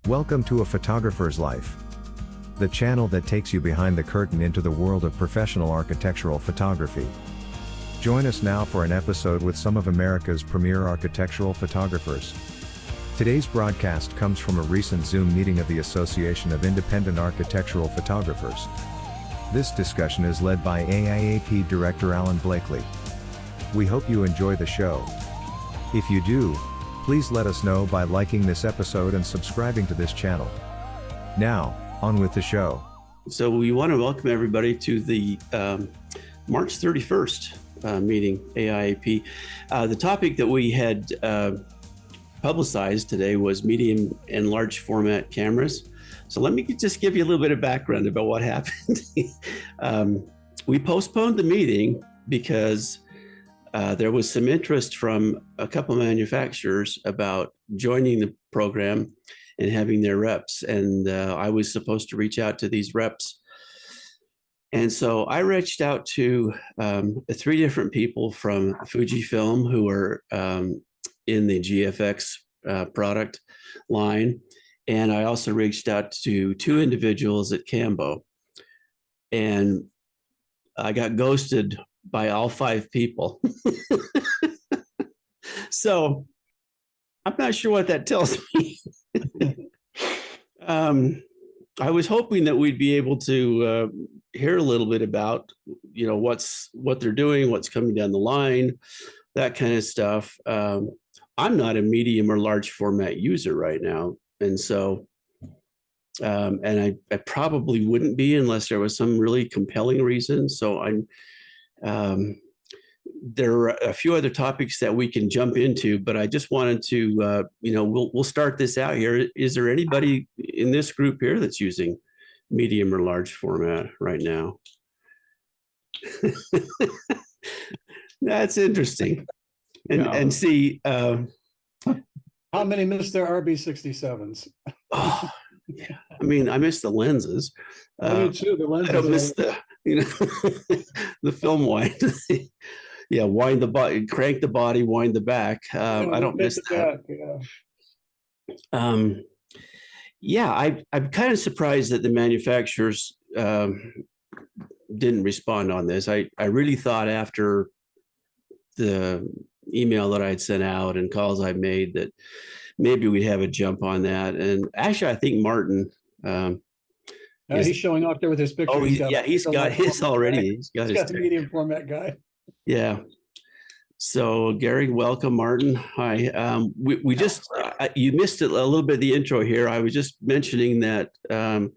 Welcome to A Photographer's Life, the channel that takes you behind the curtain into the world of professional architectural photography. Join us now for an episode with some of America's premier architectural photographers. Today's broadcast comes from a recent Zoom meeting of the Association of Independent Architectural Photographers. This discussion is led by AIAP Director Alan Blakely. We hope you enjoy the show. If you do, please let us know by liking this episode and subscribing to this channel. Now, on with the show. So we want to welcome everybody to the March 31st meeting, AIAP. The topic that we had publicized today was medium and large format cameras. So let me just give you a little bit of background about what happened. We postponed the meeting because there was some interest from a couple of manufacturers about joining the program and having their reps. And I was supposed to reach out to these reps. And so I reached out to 3 different people from Fujifilm who are in the GFX product line. And I also reached out to 2 individuals at Cambo. And I got ghosted by all 5 people. So I'm not sure what that tells me. I was hoping that we'd be able to hear a little bit about, what they're doing, what's coming down the line, that kind of stuff. I'm not a medium or large format user right now. And so, and I probably wouldn't be unless there was some really compelling reason. So there are a few other topics that we can jump into, but I just wanted to, we'll start this out here. Is there anybody in this group here that's using medium or large format right now? That's interesting. And see, how many missed their RB67s? Oh, yeah. I mean, I miss the lenses. I do too. The lenses. I don't miss the film wind. Yeah, wind the body, crank the body, wind the back. I don't miss that. I'm kind of surprised that the manufacturers didn't respond on this. I really thought after the email that I'd sent out and calls I made that maybe we'd have a jump on that. And actually, I think Martin. He's showing off there with his picture. Oh, he's got his already. He's got the medium format guy. Yeah. So Gary, welcome. Martin, hi. We just you missed it a little bit of the intro here. I was just mentioning that the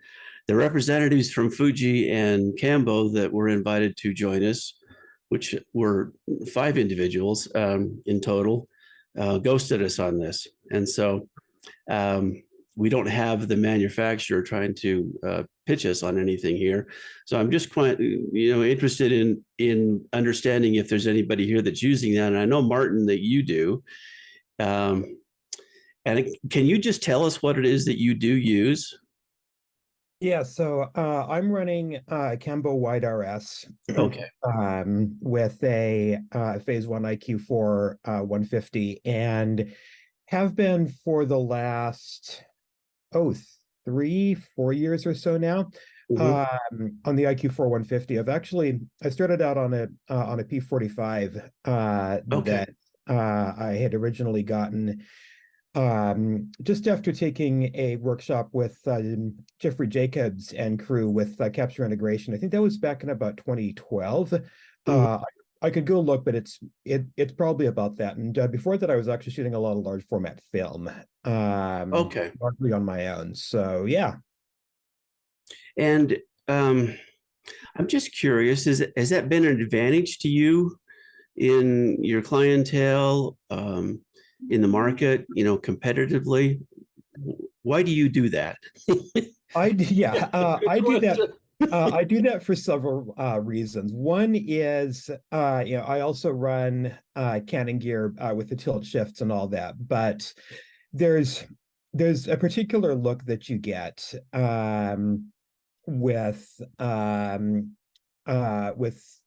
representatives from Fuji and Cambo that were invited to join us, which were 5 individuals in total, ghosted us on this, and so we don't have the manufacturer trying to pitch us on anything here. So I'm just quite, interested in understanding if there's anybody here that's using that. And I know, Martin, that you do. And can you just tell us what it is that you do use? Yeah, so I'm running Cambo Wide RS. Okay. With a Phase 1 IQ4 150, and have been for the last 3-4 years or so now. On the IQ4 150. I started out on a P45 that I had originally gotten just after taking a workshop with Jeffrey Jacobs and crew with capture integration. I think that was back in about 2012. I could go look, but it's probably about that. And before that, I was actually shooting a lot of large format film. Largely on my own. So yeah. And I'm just curious: has that been an advantage to you in your clientele, in the market? Competitively. Why do you do that? I do that. I do that for several reasons. One is, I also run Canon gear with the tilt shifts and all that, but there's a particular look that you get with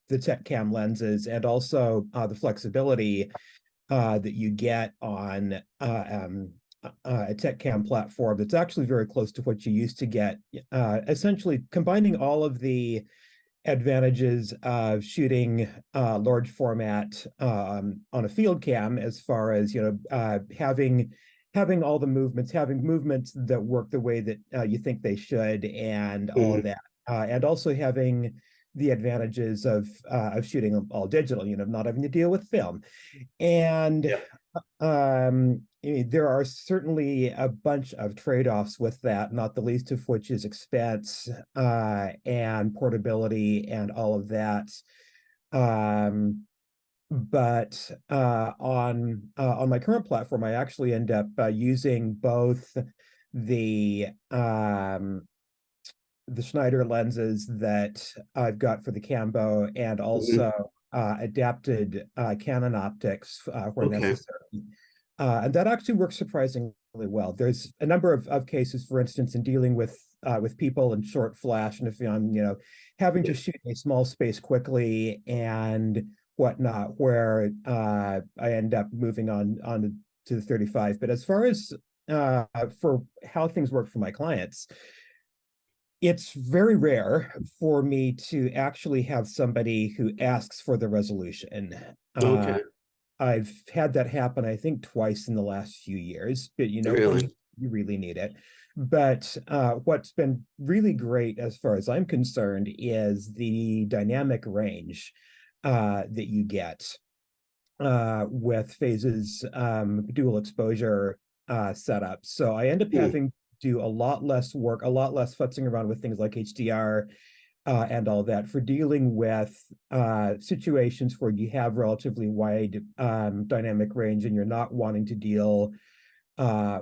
the tech cam lenses, and also the flexibility that you get on a tech cam platform that's actually very close to what you used to get, essentially combining all of the advantages of shooting large format on a field cam, as far as having all the movements, having movements that work the way that you think they should, and all of that, and also having the advantages of shooting all digital, not having to deal with film. And there are certainly a bunch of trade-offs with that, not the least of which is expense and portability and all of that. But on my current platform, I actually end up using both the Schneider lenses that I've got for the Cambo, and also adapted Canon optics where necessary. And that actually works surprisingly well. There's a number of cases, for instance, in dealing with people in short flash, and if I'm having to shoot a small space quickly and whatnot, where I end up moving on to the 35. But as far as for how things work for my clients, it's very rare for me to actually have somebody who asks for the resolution. I've had that happen, I think, twice in the last few years, but Really? you really need it. But what's been really great, as far as I'm concerned, is the dynamic range that you get with Phase's dual exposure setup. So I end up having do a lot less work, a lot less futzing around with things like HDR and all that, for dealing with situations where you have relatively wide dynamic range and you're not wanting to deal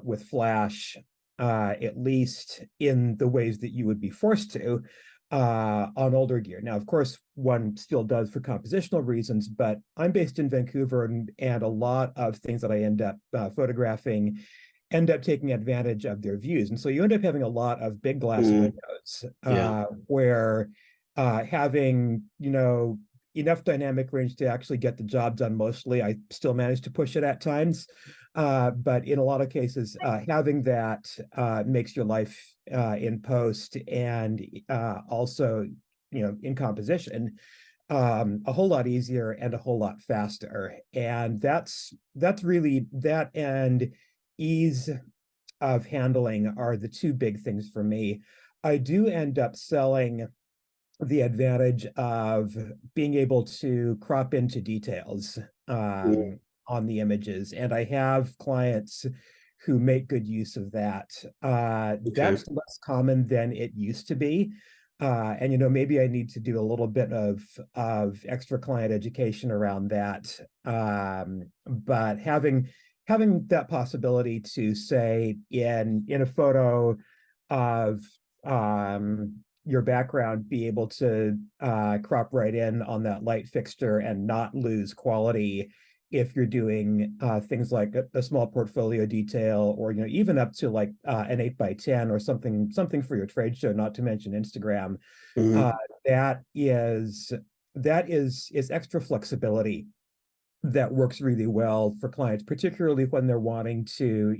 with flash, at least in the ways that you would be forced to on older gear. Now, of course, one still does for compositional reasons, but I'm based in Vancouver, and a lot of things that I end up photographing end up taking advantage of their views. And so you end up having a lot of big glass windows where having, enough dynamic range to actually get the job done mostly. I still manage to push it at times. But in a lot of cases, having that makes your life in post and also, in composition, a whole lot easier and a whole lot faster. And that's really that, and ease of handling are the two big things for me. I do end up selling the advantage of being able to crop into details on the images, and I have clients who make good use of that. That's less common than it used to be. And maybe I need to do a little bit of extra client education around that. But having that possibility to say in a photo of your background, be able to crop right in on that light fixture and not lose quality if you're doing things like a small portfolio detail, or even up to like an 8x10 or something for your trade show, not to mention Instagram. That is extra flexibility that works really well for clients, particularly when they're wanting to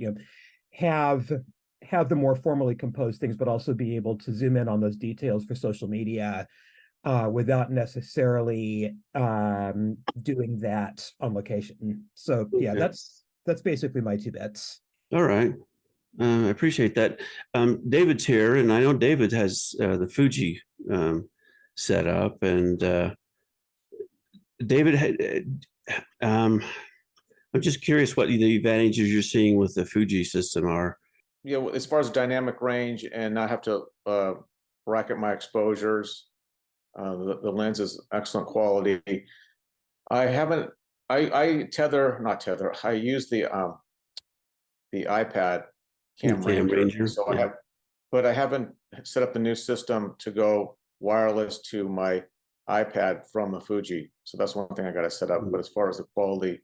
have the more formally composed things, but also be able to zoom in on those details for social media without necessarily doing that on location. So yeah, that's basically my two bets. All right. I appreciate that. David's here, and I know David has the Fuji set up, and David, I'm just curious what the advantages you're seeing with the Fuji system are. Yeah, as far as dynamic range and not have to bracket my exposures, the lens is excellent quality. I use the iPad Cam Ranger. So I haven't set up the new system to go wireless to my iPad from the Fuji. So that's one thing I got to set up. But as far as the quality,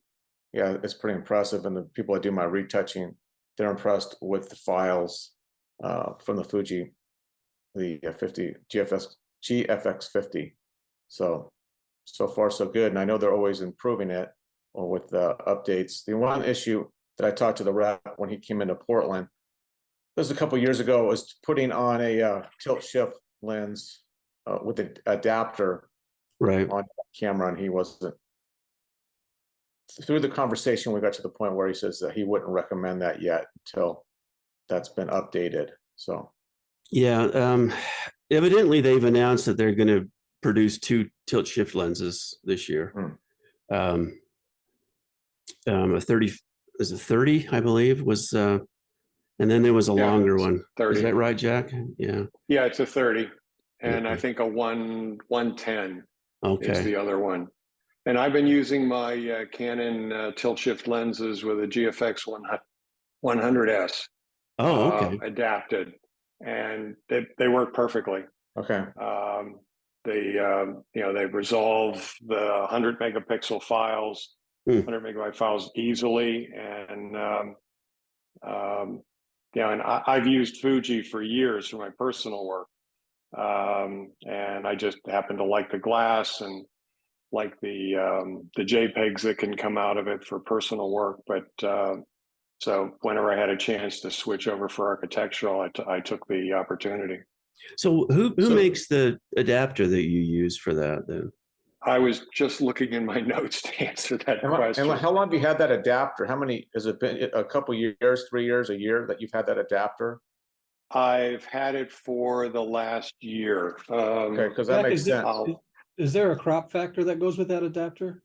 yeah, it's pretty impressive. And the people that do my retouching, they're impressed with the files from the Fuji, the 50 GFX 50. So far so good. And I know they're always improving it with the updates. The one issue that I talked to the rep when he came into Portland. This was a couple years ago. Was putting on a tilt shift lens with an adapter Right. on camera, and he wasn't. Through the conversation, we got to the point where he says that he wouldn't recommend that yet until that's been updated. So, yeah, evidently they've announced that they're going to produce 2 tilt shift lenses this year. A 30, is it 30? I believe was, and then there was a longer one. 30. Is that right, Jack? Yeah. Yeah, it's a 30, and I Okay. think a 110 Okay. is the other one. And I've been using my Canon tilt shift lenses with a GFX 100S Oh, okay. adapted, and they work perfectly. okay. They resolve the 100 megapixel files, 100 megabyte files easily, and and I've used Fuji for years for my personal work, and I just happen to like the glass and like the JPEGs that can come out of it for personal work. But so whenever I had a chance to switch over for architectural, I took the opportunity. So who makes the adapter that you use for that then? I was just looking in my notes to answer that question. And how long have you had that adapter? How many has it been? A couple years, 3 years, a year that you've had that adapter? I've had it for the last year. Okay, because that Jack, makes sense. Is there a crop factor that goes with that adapter?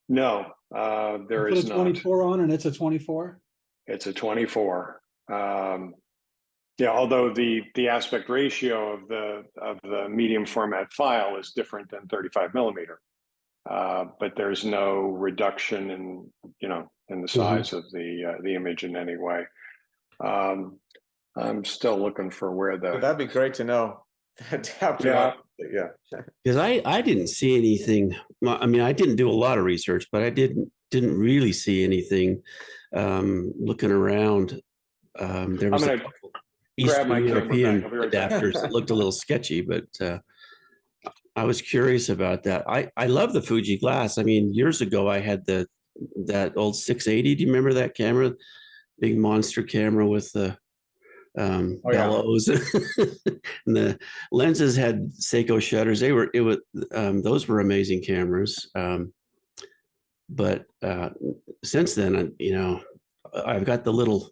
No, there is Put a not. 24 on and it's a 24? It's a 24. Yeah, although the aspect ratio of the medium format file is different than 35 millimeter, but there's no reduction in in the size of the image in any way. I'm still looking for where the. So that'd be great to know. Adapter. Yeah. Because I didn't see anything. I mean, I didn't do a lot of research, but I didn't really see anything. Looking around, there was I'm gonna grab my Eastern European camera back. I'll be right back. adapters that looked a little sketchy, but I was curious about that. I love the Fuji glass. I mean, years ago I had that old 680. Do you remember that camera? Big monster camera with the bellows. And the lenses had Seiko shutters. Those were amazing cameras. But since then, I've got the little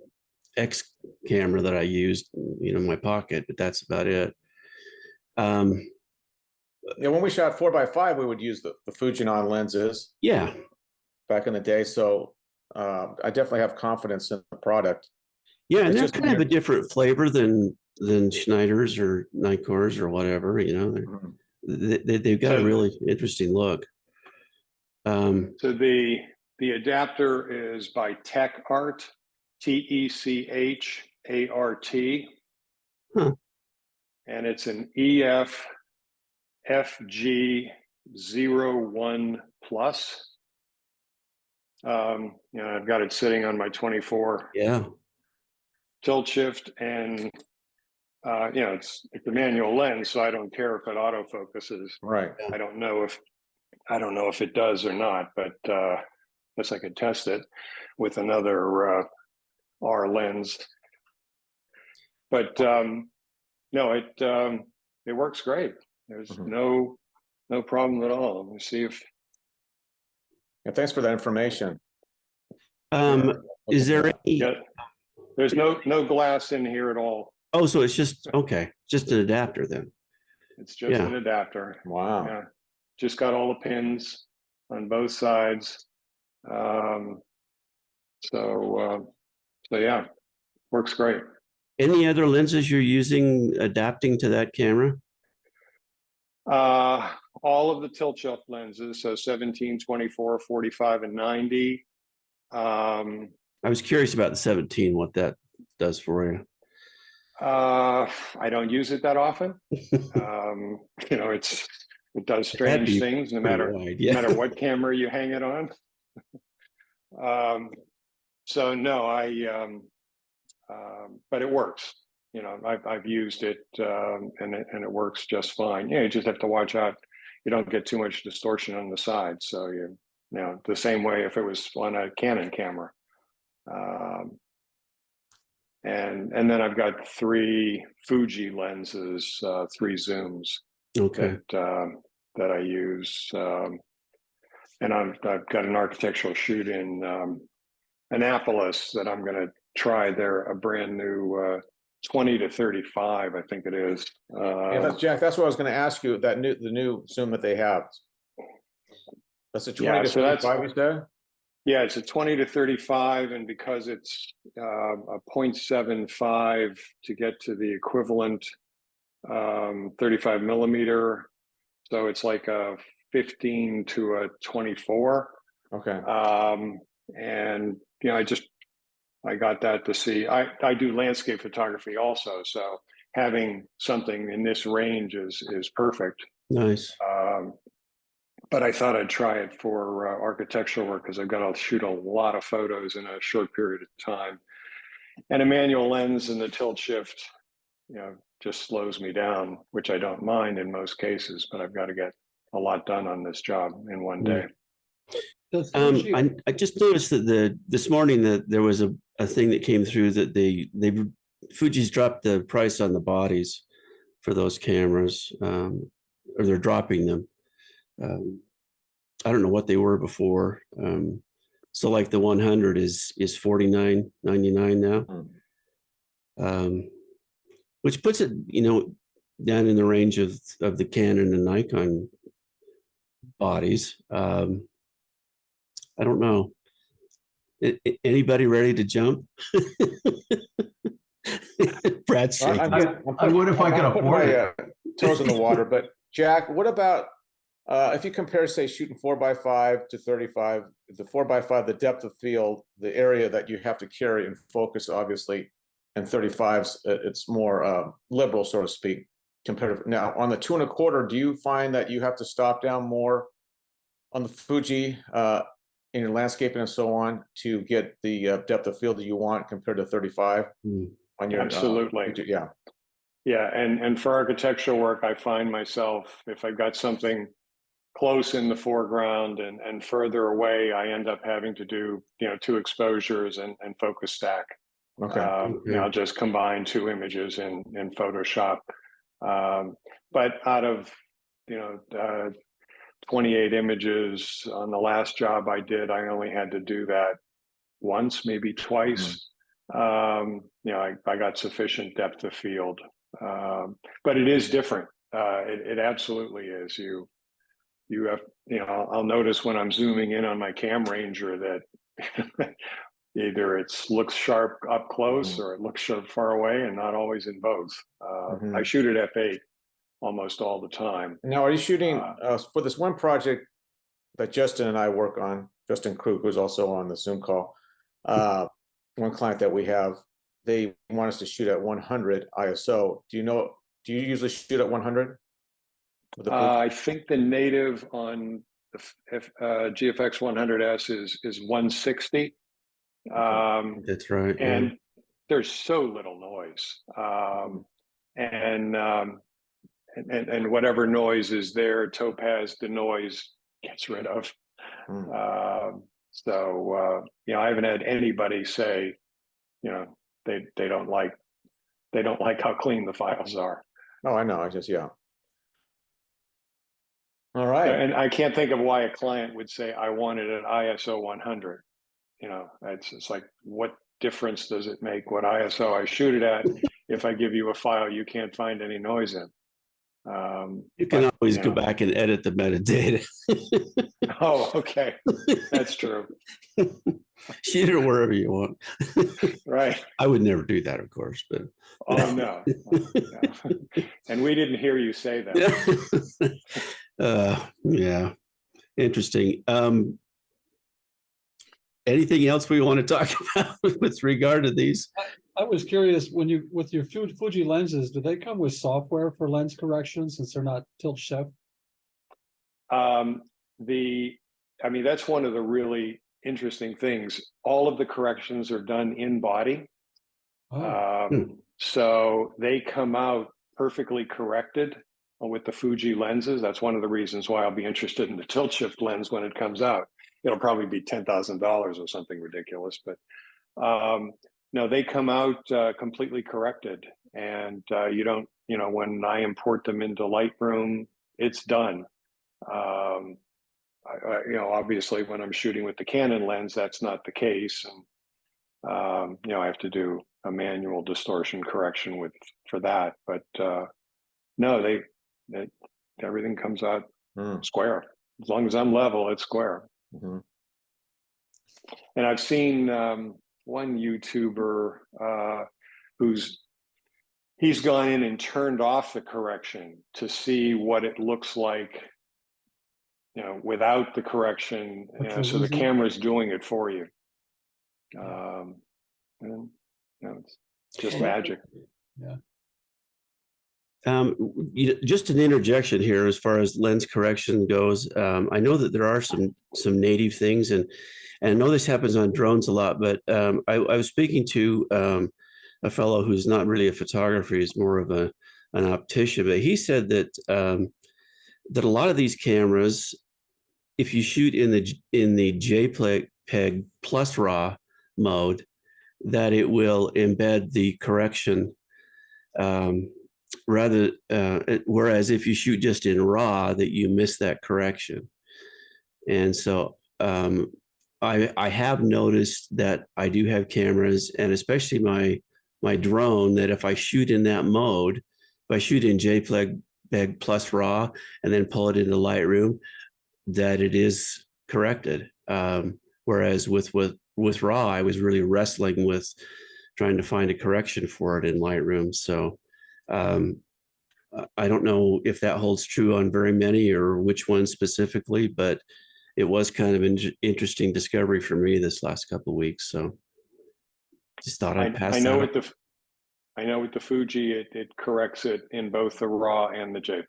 X camera that I used, in my pocket, but that's about it. Yeah, when we shot 4x5, we would use the Fujinon lenses. Yeah. Back in the day, so I definitely have confidence in the product. Yeah, and It's they're just kind of a different flavor than Schneider's or Nikon's or whatever. They've got a really interesting look. So the adapter is by Tech Art, TECHART, and it's an EF FG01 plus. I've got it sitting on my 24 tilt shift, and it's a manual lens, so I don't care if it autofocuses. Right. I don't know if it does or not, but guess I could test it with another R lens. But no, it works great. There's no problem at all. Let me see if. Yeah, thanks for that information. Is there any? Yeah, there's no glass in here at all. Oh, so it's just just an adapter then. It's just an adapter. Wow. Yeah, just got all the pins on both sides. So yeah, works great. Any other lenses you're using adapting to that camera? All of the tilt shift lenses, so 17, 24, 45, and 90. I was curious about the 17, what that does for you. I don't use it that often. It does strange things no matter what camera you hang it on. So no, but it works. I've used it, and it works just fine. You just have to watch out you don't get too much distortion on the side. So the same way if it was on a Canon camera. And then I've got 3 Fuji lenses, 3 zooms Okay. that I use. And I've got an architectural shoot in Annapolis that I'm going to try. They're a brand new 20 to 35, I think it is. Yeah, that's Jack. That's what I was going to ask you. The new Zoom that they have. That's a 20 to 35, you said? Yeah, it's a 20 to 35, and because it's a 0.75 to get to the equivalent 35 millimeter, so it's like a 15 to a 24. Okay. And you know, I got that to see. I do landscape photography also, so having something in this range is perfect. Nice. But I thought I'd try it for architectural work because I've got to shoot a lot of photos in a short period of time. And a manual lens and the tilt shift, you know, just slows me down, which I don't mind in most cases, but I've got to get a lot done on this job in one day. I just noticed that this morning that there was a thing that came through that Fuji's dropped the price on the bodies for those cameras, or they're dropping them. I don't know what they were before. So like the 100 is $49.99 now, which puts it, you know, down in the range of the Canon and Nikon bodies. I don't know. Anybody ready to jump? Brad's shaking. I would if I could afford it. Toes in the water, but Jack, what about if you compare, say, shooting 4x5 to 35, the 4x5, the depth of field, the area that you have to carry and focus, obviously, and 35s, it's more liberal, so to speak, compared to now on the 2 1/4. Do you find that you have to stop down more on the Fuji in your landscaping and so on to get the depth of field that you want compared to 35 on your absolutely yeah, and for architectural work, I find myself, if I've got something close in the foreground and further away, I end up having to do, you know, 2 exposures and focus stack. Okay. You know, I'll just combine 2 images in Photoshop. But out of, you know, 28 images on the last job I did, I only had to do that once, maybe twice. You know, I got sufficient depth of field. But it is different. It absolutely is. You have, you know, I'll notice when I'm zooming in on my Cam Ranger that either it looks sharp up close or it looks sharp far away, and not always in both. I shoot at f8 almost all the time. Now, are you shooting for this one project that Justin and I work on, Justin Krug, who's also on the Zoom call, one client that we have, they want us to shoot at 100 ISO. Do you usually shoot at 100? I think the native on the GFX 100S is 160. That's right. And there's so little noise. And whatever noise is there, Topaz denoise gets rid of. So you know, I haven't had anybody say, you know, they don't like how clean the files are. Oh, I know. All right. And I can't think of why a client would say, I want it at ISO 100. You know, it's like, what difference does it make what ISO I shoot it at if I give you a file you can't find any noise in? You can always go back and edit the metadata. Oh, okay. That's true. Shoot it wherever you want. Right. I would never do that, of course, but. Oh, no. And we didn't hear you say that. Yeah. Interesting. Anything else we want to talk about with regard to these? I was curious, with your Fuji lenses, do they come with software for lens correction since they're not tilt shift? I mean, that's one of the really interesting things. All of the corrections are done in body. So they come out perfectly corrected with the Fuji lenses. That's one of the reasons why I'll be interested in the tilt shift lens when it comes out. It'll probably be $10,000 or something ridiculous, but No, they come out completely corrected, and you don't, when I import them into Lightroom, it's done. Obviously when I'm shooting with the Canon lens, that's not the case. And, I have to do a manual distortion correction for that. But no, everything comes out square. As long as I'm level, it's square. Mm-hmm. And I've seen one YouTuber he's gone in and turned off the correction to see what it looks like, without the correction, so the camera's doing it for you. And it's just magic. Yeah. Just an interjection here as far as lens correction goes. I know that there are some native things, and I know this happens on drones a lot, but I was speaking to a fellow who's not really a photographer, he's more of an optician, but he said that that a lot of these cameras, if you shoot in the JPEG plus RAW mode, that it will embed the correction, whereas if you shoot just in RAW, that you miss that correction. And so I have noticed that I do have cameras, and especially my drone, that if I shoot in that mode, if I shoot in JPEG plus RAW and then pull it into Lightroom, that it is corrected. Whereas with RAW, I was really wrestling with trying to find a correction for it in Lightroom. So I don't know if that holds true on very many or which one specifically, but it was kind of an interesting discovery for me this last couple of weeks. So just thought I'd pass that up. I know with the Fuji, it corrects it in both the RAW and the JPEG.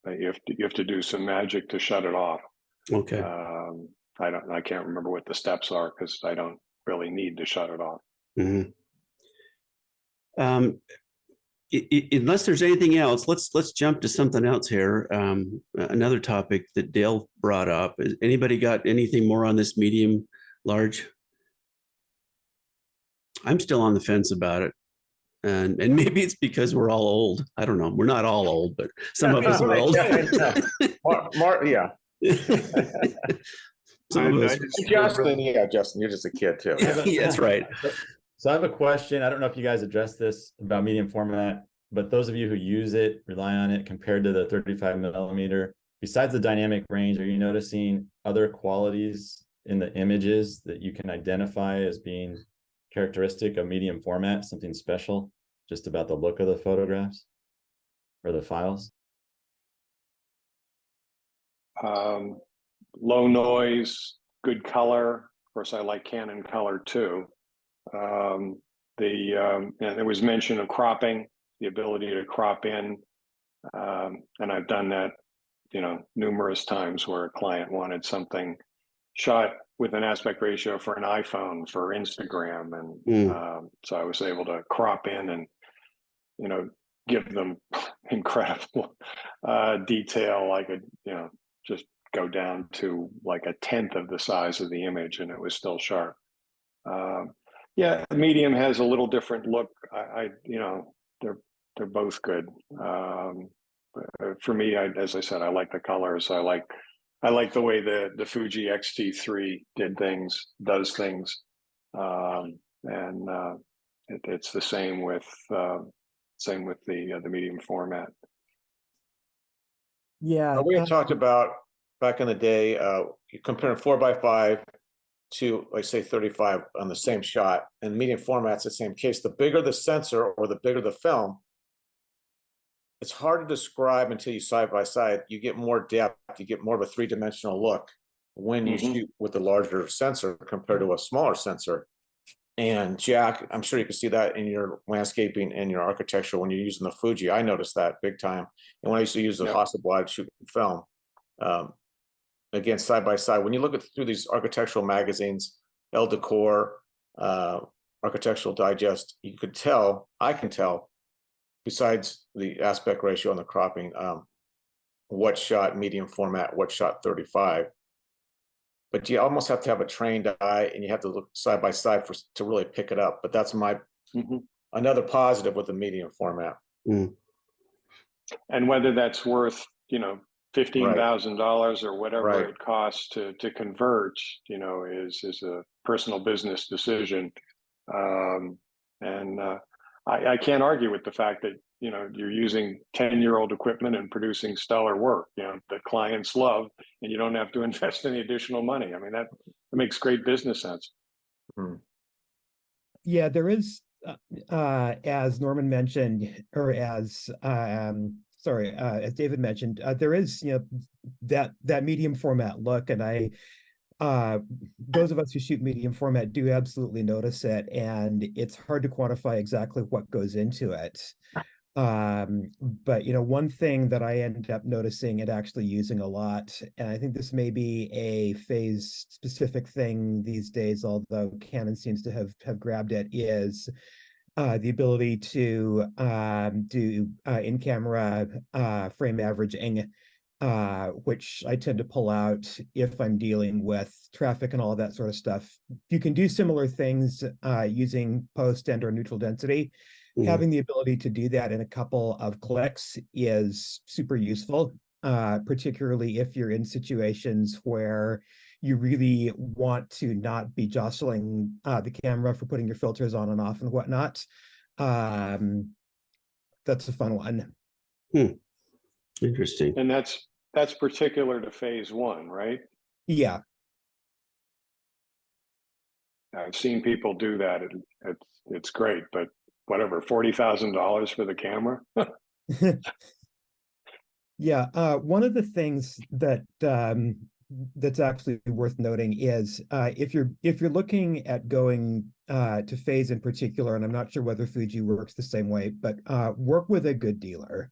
But you have to do some magic to shut it off. Okay. I can't remember what the steps are because I don't really need to shut it off. Mm-hmm. Unless there's anything else, let's jump to something else here. Another topic that Dale brought up. Anybody got anything more on this medium large? I'm still on the fence about it. And maybe it's because we're all old. I don't know. We're not all old, but some of us are old. Mark, yeah. Justin, you're just a kid too. Yeah, that's right. So I have a question. I don't know if you guys addressed this about medium format, but those of you who use it, rely on it compared to the 35mm, besides the dynamic range, are you noticing other qualities in the images that you can identify as being characteristic of medium format, something special just about the look of the photographs or the files? Low noise, good color. Of course, I like Canon color too. And there was mention of cropping, the ability to crop in. And I've done that, numerous times where a client wanted something shot with an aspect ratio for an iPhone for Instagram. And so I was able to crop in and, give them incredible detail. I could, just go down to like 1/10 of the size of the image and it was still sharp. Yeah, medium has a little different look. They're both good. For me, as I said, I like the colors. I like the way the Fuji X-T3 does things. It's the same with the medium format. Yeah. We had talked about back in the day, you compare 4x5 to, like, say 35 on the same shot, and medium format's the same case. The bigger the sensor or the bigger the film, it's hard to describe until you side by side. You get more depth, you get more of a three-dimensional look when you shoot with the larger sensor compared to a smaller sensor. And Jack, I'm sure you can see that in your landscaping and your architecture when you're using the Fuji. I noticed that big time. And when I used to use the Hasselblad shooting film, again, side by side, when you look through these architectural magazines, Elle Decor, Architectural Digest, you could tell, I can tell, besides the aspect ratio and the cropping, what shot medium format, what shot 35. but you almost have to have a trained eye, and you have to look side by side to really pick it up. But that's my another positive with the medium format. And whether that's worth, $15,000 or whatever it costs to converge, is a personal business decision. I can't argue with the fact that, you're using 10-year-old equipment and producing stellar work, that clients love, and you don't have to invest any additional money. I mean, that makes great business sense. Yeah, there is, as Norman mentioned, or as David mentioned, there is, that medium format look, and those of us who shoot medium format do absolutely notice it, and it's hard to quantify exactly what goes into it. But one thing that I ended up noticing and actually using a lot, and I think this may be a phase specific thing these days, although Canon seems to have grabbed it, is the ability to do in-camera frame averaging, which I tend to pull out if I'm dealing with traffic and all that sort of stuff. You can do similar things using post and or neutral density. Having the ability to do that in a couple of clicks is super useful, particularly if you're in situations where you really want to not be jostling the camera for putting your filters on and off and whatnot. That's a fun one. Interesting. And that's particular to phase one, right? Yeah. I've seen people do that. It's great, but whatever, $40,000 for the camera. Yeah, one of the things that that's actually worth noting is if you're looking at going to phase in particular, and I'm not sure whether Fuji works the same way, but work with a good dealer,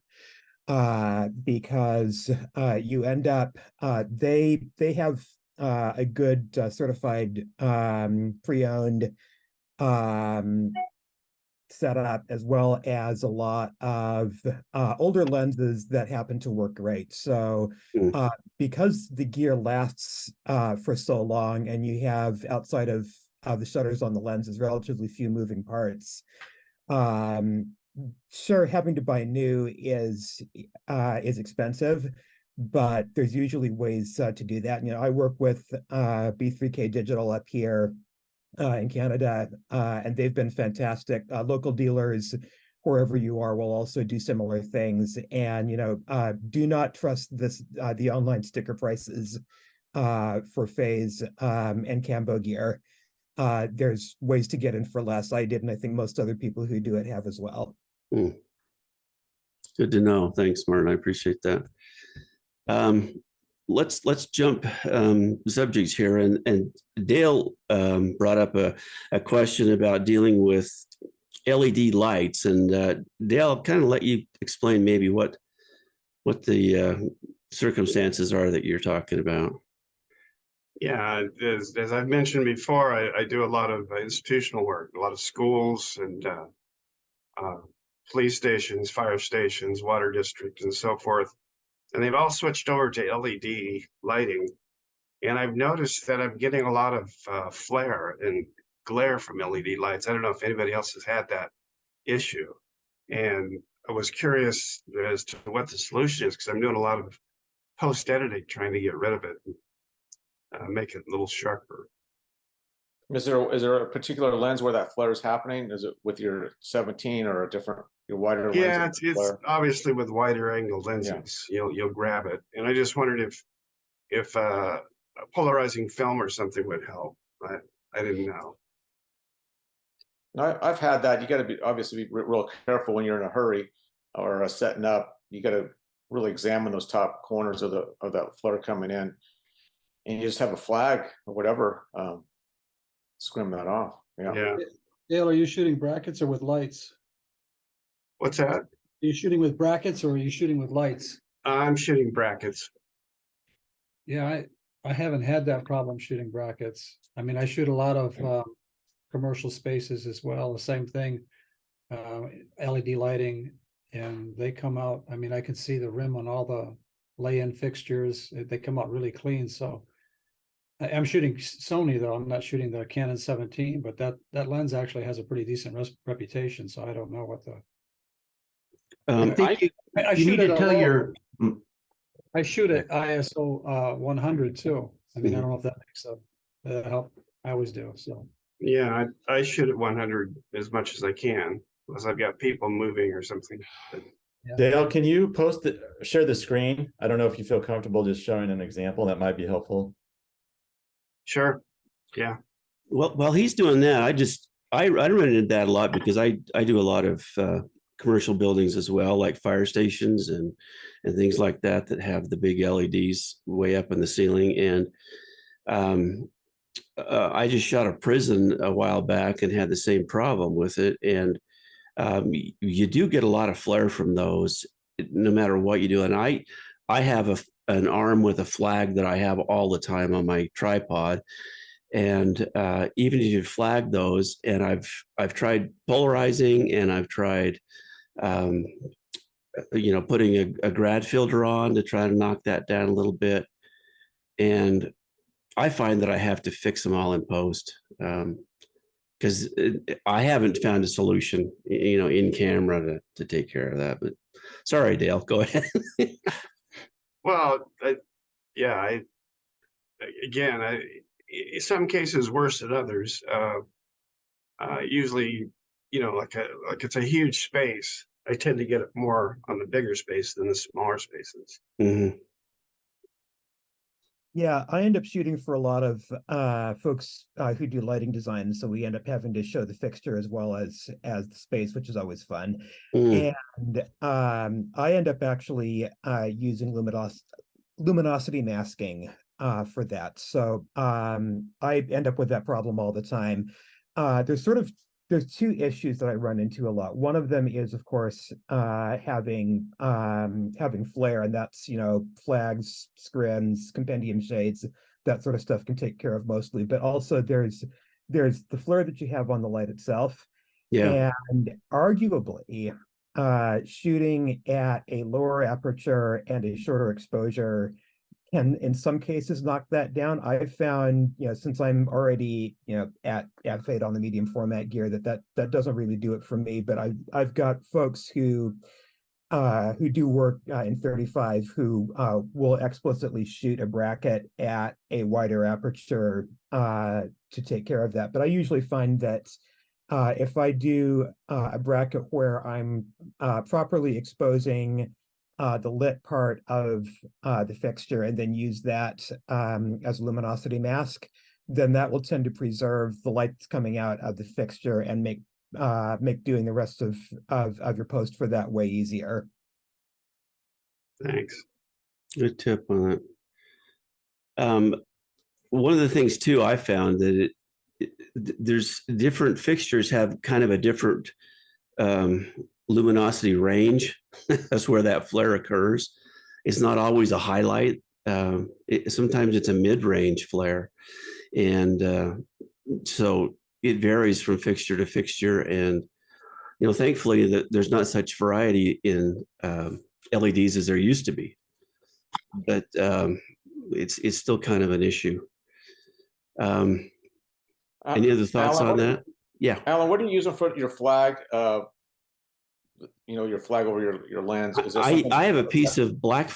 because you end up they have a good certified pre-owned setup, as well as a lot of older lenses that happen to work great. So because the gear lasts for so long, and you have, outside of the shutters on the lenses, relatively few moving parts, sure, having to buy new is expensive, but there's usually ways to do that. I work with B3K Digital up here in Canada, and they've been fantastic. Local dealers, wherever you are, will also do similar things. And do not trust the online sticker prices for phase and Cambo gear. There's ways to get in for less. I did, and I think most other people who do it have as well. Good to know. Thanks, Martin. I appreciate that. Let's jump subjects here, and Dale brought up a question about dealing with LED lights, and Dale, I'll kind of let you explain maybe what the circumstances are that you're talking about. Yeah, as I've mentioned before, I do a lot of institutional work, a lot of schools and police stations, fire stations, water districts, and so forth. And they've all switched over to LED lighting. And I've noticed that I'm getting a lot of flare and glare from LED lights. I don't know if anybody else has had that issue. And I was curious as to what the solution is, because I'm doing a lot of post-editing, trying to get rid of it and make it a little sharper. Is there a particular lens where that flare is happening? Is it with your 17 or a different, your wider lens? Yeah, it's obviously with wider angle lenses. Yeah. You'll grab it, and I just wondered if a polarizing film or something would help. I didn't know. I've had that. You got to obviously be real careful when you're in a hurry or setting up. You got to really examine those top corners of that flare coming in, and you just have a flag or whatever. Scrim that off. Yeah. Dale, are you shooting brackets or with lights? What's that? Are you shooting with brackets or are you shooting with lights? I'm shooting brackets. Yeah, I haven't had that problem shooting brackets. I mean, I shoot a lot of commercial spaces as well. The same thing, LED lighting, and they come out. I mean, I can see the rim on all the lay-in fixtures. They come out really clean. So I'm shooting Sony though. I'm not shooting the Canon 17, but that lens actually has a pretty decent reputation. So I don't know what the. I you shoot need at to a tell low. your. I shoot at ISO 100 too. I mean, I don't know if that makes a help. I always do. So Yeah, I shoot at 100 as much as I can, unless I've got people moving or something. But Dale, can you share the screen? I don't know if you feel comfortable just showing an example. That might be helpful. sure, yeah. Well, while he's doing that, I run into that a lot because I do a lot of commercial buildings as well, like fire stations and things like that have the big LEDs way up in the ceiling. And I just shot a prison a while back and had the same problem with it. And you do get a lot of flare from those, no matter what you do. And I have an arm with a flag that I have all the time on my tripod. And even if you flag those, and I've tried polarizing, and I've tried, putting a grad filter on to try to knock that down a little bit, and I find that I have to fix them all in post because I haven't found a solution, in camera to take care of that. But sorry, Dale, go ahead. Well, again, in some cases worse than others. Usually, like it's a huge space. I tend to get it more on the bigger space than the smaller spaces. Mm-hmm. Yeah, I end up shooting for a lot of folks who do lighting design, so we end up having to show the fixture as well as the space, which is always fun. And I end up actually using luminosity masking for that. So I end up with that problem all the time. There's two issues that I run into a lot. One of them is, of course, having flare, and that's flags, scrims, compendium shades, that sort of stuff can take care of mostly. But also there's the flare that you have on the light itself, and arguably shooting at a lower aperture and a shorter exposure can in some cases knock that down. I've found, since I'm already, at Fade on the medium format gear, that doesn't really do it for me. But I've got folks who do work in 35 who will explicitly shoot a bracket at a wider aperture to take care of that. But I usually find that if I do a bracket where I'm properly exposing the lit part of the fixture and then use that as a luminosity mask, then that will tend to preserve the light that's coming out of the fixture and make doing the rest of your post for that way easier. Thanks. Good tip on that. One of the things too, I found that there's different fixtures have kind of a different luminosity range. That's where that flare occurs. It's not always a highlight. Sometimes it's a mid-range flare, and so it varies from fixture to fixture. And thankfully, that there's not such variety in LEDs as there used to be, but it's still kind of an issue. Any other thoughts Alan, on that? Yeah, Alan, what are you using for your flag? Your flag over your lens. Is I have a piece of black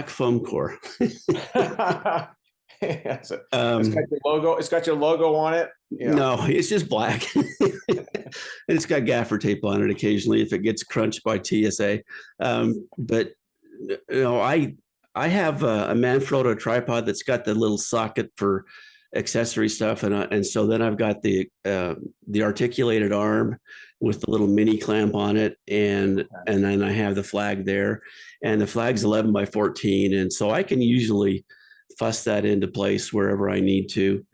foam core. It's got your logo. It's got your logo on it. Yeah. No, it's just black. It's got gaffer tape on it occasionally if it gets crunched by TSA. But I have a Manfrotto tripod that's got the little socket for accessory stuff, and so then I've got the articulated arm with the little mini clamp on it, and then I have the flag there, and the flag's 11 by 14, and so I can usually fuss that into place wherever I need to,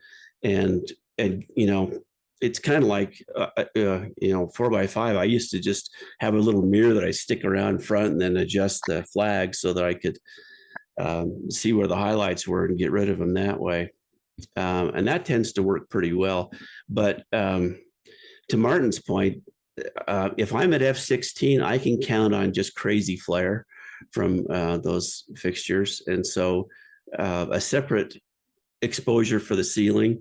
and it's kind of like 4 by 5. I used to just have a little mirror that I stick around front and then adjust the flag so that I could see where the highlights were and get rid of them that way. And that tends to work pretty well. But to Martin's point, if I'm at f/16, I can count on just crazy flare from those fixtures. And so a separate exposure for the ceiling,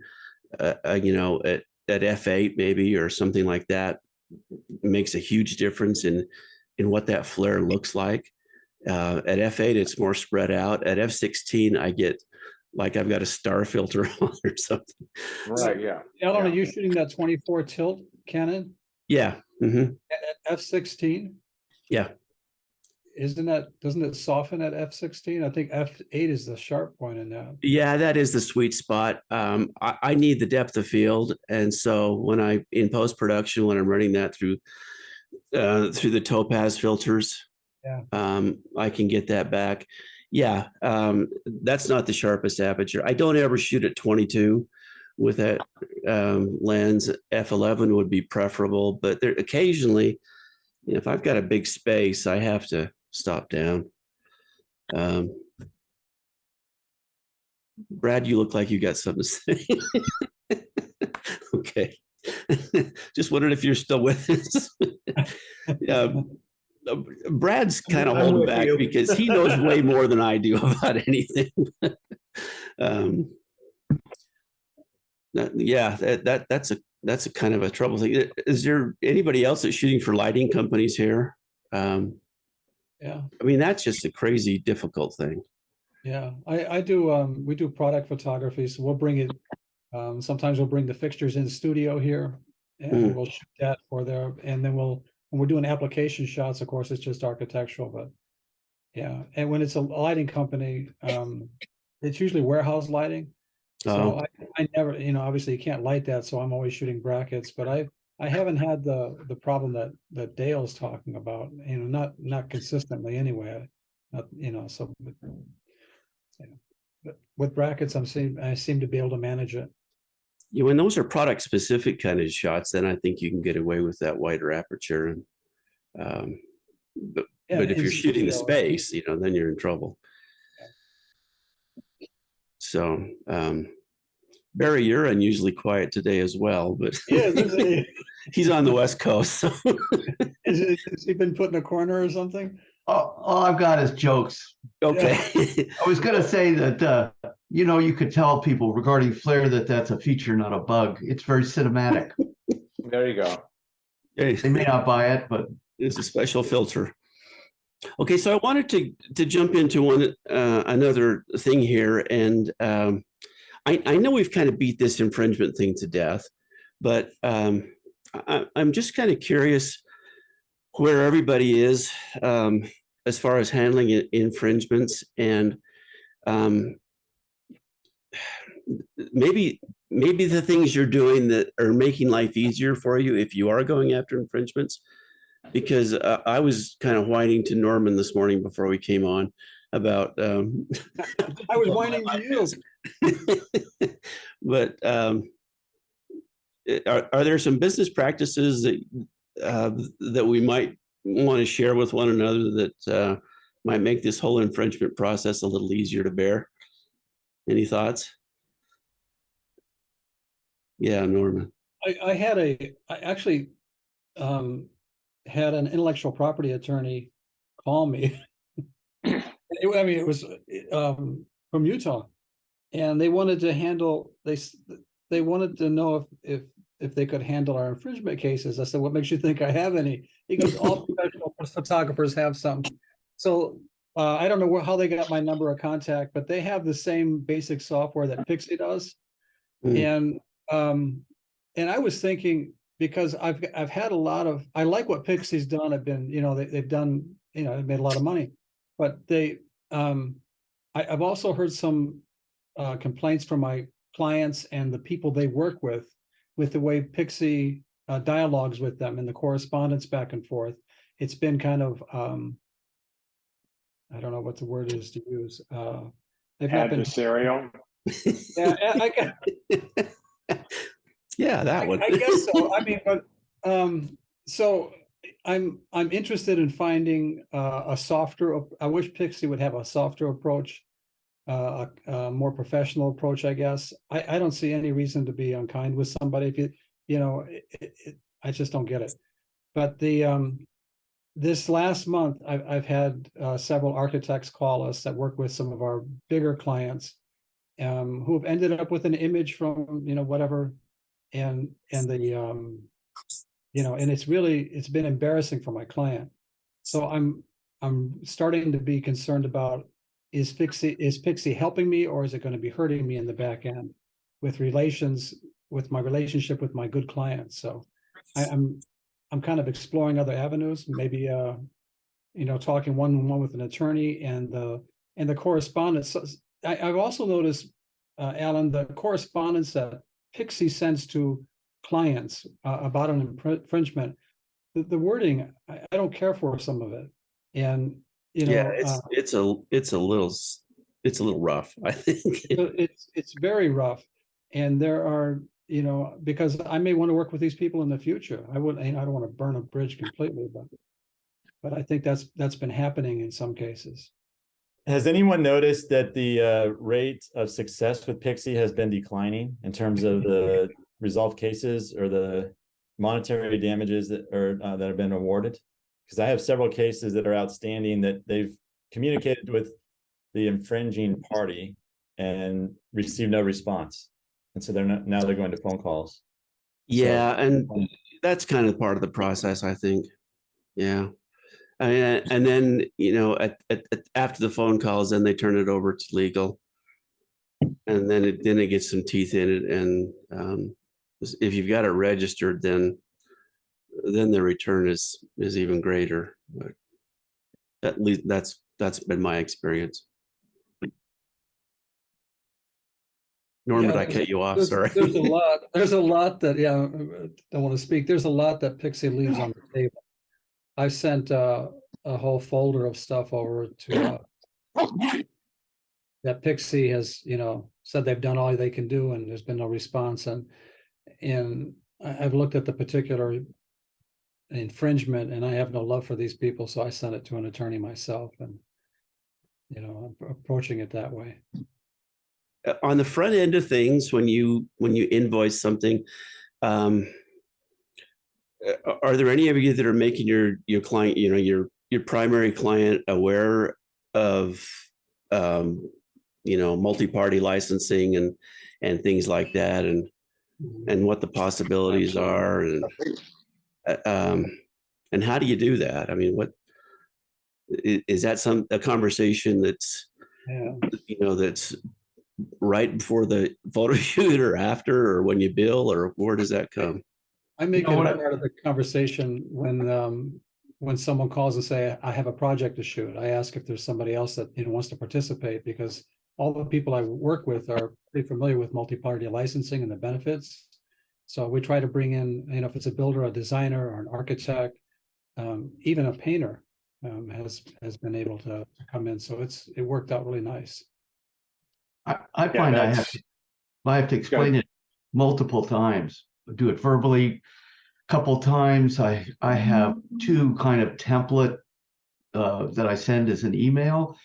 you know, at f8 maybe or something like that makes a huge difference in what that flare looks like. At f8 it's more spread out. At f16 I get like I've got a star filter on or something. Right, yeah. Alan, yeah. are you shooting that 24 tilt Canon Yeah. Mm-hmm. at f16? Yeah. Doesn't it soften at f16? I think f8 is the sharp point in that. Yeah, that is the sweet spot. I need the depth of field, and so when I in post production, when I'm running that through the Topaz filters, Yeah. I can get that back. Yeah, that's not the sharpest aperture. I don't ever shoot at 22 with that lens. F11 would be preferable, but there occasionally, you know, if I've got a big space, I have to stop down. Brad, you look like you got something to say. Okay. Just wondered if you're still with us. Brad's kind of holding back because he knows way more than I do about anything. That's a kind of a trouble thing. Is there anybody else that's shooting for lighting companies here? Yeah. I mean, that's just a crazy difficult thing. Yeah, I do. We do product photography, so we'll bring it. Sometimes we'll bring the fixtures in studio here, and we'll shoot that for there. And then when we're doing application shots, of course, it's just architectural. But yeah, and when it's a lighting company, it's usually warehouse lighting. So I never, you know, obviously you can't light that, so I'm always shooting brackets. But I haven't had the problem that Dale's talking about. You know, not consistently anyway. Not, you know, so. But with brackets, I seem to be able to manage it. Yeah, when those are product specific kind of shots, then I think you can get away with that wider aperture. And but if you're shooting the space, you know, then you're in trouble. Yeah. So Barry, you're unusually quiet today as well, but yeah, he's on the West Coast. So. Has he been put in a corner or something? All I've got is jokes. Okay. I was going to say that, you know, you could tell people regarding flare that that's a feature, not a bug. It's very cinematic. There you go. They may not buy it, but it's a special filter. Okay, so I wanted to jump into another thing here, and I know we've kind of beat this infringement thing to death, but I'm just kind of curious where everybody is as far as handling infringements, and maybe the things you're doing that are making life easier for you if you are going after infringements. Because I was kind of whining to Norman this morning before we came on about. I was whining to you. But are there some business practices that we might want to share with one another that might make this whole infringement process a little easier to bear? Any thoughts? Yeah, Norman. I actually had an intellectual property attorney call me. It was from Utah, and they wanted to handle. They wanted to know if they could handle our infringement cases. I said, "What makes you think I have any?" He goes, "All professional photographers have some." So I don't know how they got my number of contact, but they have the same basic software that Pixie does, and I was thinking, because I've had a lot of, I like what Pixie's done. I've been, you know, they've done, you know, they've made a lot of money, but I've also heard some complaints from my clients and the people they work with the way Pixie dialogues with them and the correspondence back and forth. It's been kind of, I don't know what the word is to use. They've not been adversarial. Yeah, yeah, that one. I guess so. I mean, but so I'm interested in finding a softer. I wish Pixie would have a softer approach, a more professional approach. I guess I don't see any reason to be unkind with somebody. If you know, I just don't get it. But this last month, I've had several architects call us that work with some of our bigger clients, who have ended up with an image from, whatever, and the and it's been embarrassing for my client. So I'm starting to be concerned about, is Pixie helping me, or is it going to be hurting me in the back end with my relationship with my good clients? So I'm kind of exploring other avenues, maybe talking one-on-one with an attorney, and the correspondence. I've also noticed, Alan, the correspondence that Pixie sends to clients about an infringement, the wording, I don't care for some of it, and it's a little rough, I think. it's very rough, and there are because I may want to work with these people in the future. I don't want to burn a bridge completely, but I think that's been happening in some cases. Has anyone noticed that the rate of success with Pixie has been declining in terms of the resolved cases or the monetary damages that have been awarded? Because I have several cases that are outstanding that they've communicated with the infringing party and received no response, and so now they're going to phone calls. Yeah, and that's kind of part of the process, I think. Yeah. And then after the phone calls, then they turn it over to legal, and then it gets some teeth in it. And if you've got it registered, then the return is even greater. But at least that's been my experience. Norm, did I cut you off? Sorry. There's a lot that I want to speak. There's a lot that Pixie leaves on the table. I sent a whole folder of stuff over to that Pixie has, said they've done all they can do, and there's been no response. And I've looked at the particular infringement, and I have no love for these people, so I sent it to an attorney myself, and I'm approaching it that way. On the front end of things, when you invoice something, are there any of you that are making your client, your primary client, aware of multi-party licensing and things like that, and what the possibilities are, and how do you do that? I mean, what is that a conversation that's that's right before the photo shoot, or after, or when you bill, or where does that come? I make it a part of the conversation when someone calls and say, I have a project to shoot. I ask if there's somebody else that wants to participate, because all the people I work with are pretty familiar with multi-party licensing and the benefits. So we try to bring in, if it's a builder, a designer, or an architect, even a painter has been able to come in. So it worked out really nice. I find I have to explain it multiple times. Do it verbally a couple times. I have two kind of template that I send as an email.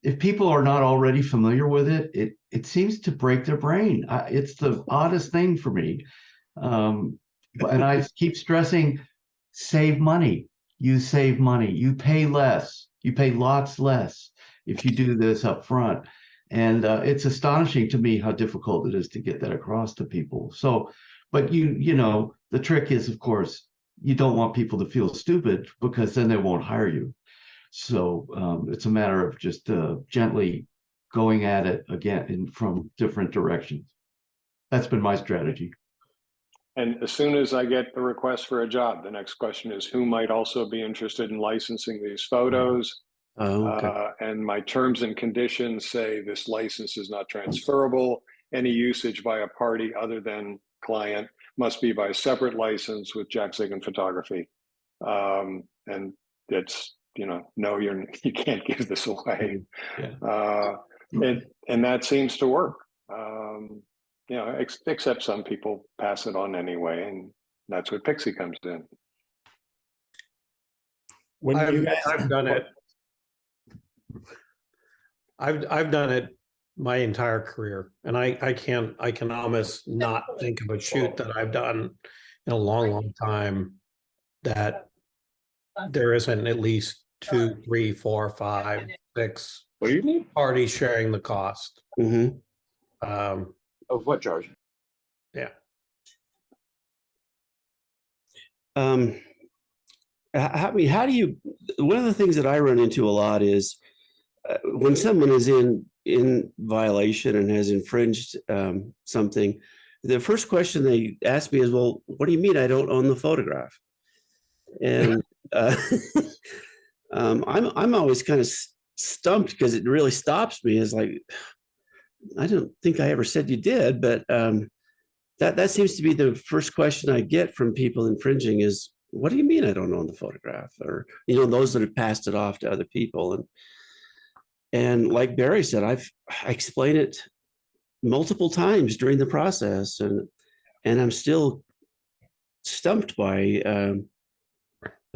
If people are not already familiar with it, it seems to break their brain. It's the oddest thing for me. And I keep stressing, save money. You save money. You pay less. You pay lots less if you do this up front. And it's astonishing to me how difficult it is to get that across to people. So, but the trick is, of course, you don't want people to feel stupid, because then they won't hire you. So it's a matter of just gently going at it again from different directions. That's been my strategy. And as soon as I get the request for a job, the next question is, who might also be interested in licensing these photos? Oh, okay. And my terms and conditions say this license is not transferable. Any usage by a party other than client must be by a separate license with Jack Zigan Photography. And it's, no, you can't give this away. Yeah. And that seems to work. Except some people pass it on anyway, and that's what Pixie comes in. I've done it. I've done it my entire career, and I can almost not think of a shoot that I've done in a long time that there isn't at least 2, 3, 4, 5, 6 parties sharing the cost. Mm-hmm. Of what, George? Yeah. I mean, how do you? One of the things that I run into a lot is when someone is in violation and has infringed something. The first question they ask me is, "Well, what do you mean I don't own the photograph?" And I'm always kind of stumped because it really stops me. It's like, I don't think I ever said you did, but that seems to be the first question I get from people infringing is, what do you mean I don't own the photograph? Or, those that have passed it off to other people. And like Barry said, I explained it multiple times during the process, and I'm still stumped by the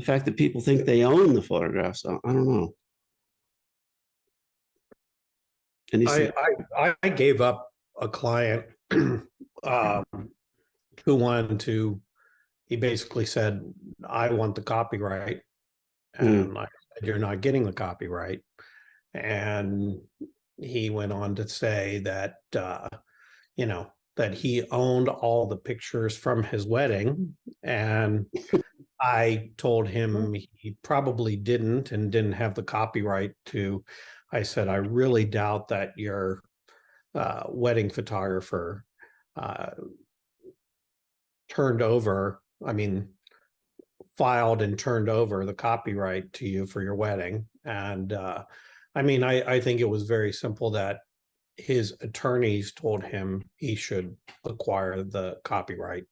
fact that people think they own the photographs. So I don't know. And I gave up a client who wanted to. He basically said, "I want the copyright," and I said, "You're not getting the copyright." And he went on to say that that he owned all the pictures from his wedding, and I told him he probably didn't and didn't have the copyright to. I said, "I really doubt that your wedding photographer filed and turned over the copyright to you for your wedding." And I think it was very simple that his attorneys told him he should acquire the copyright.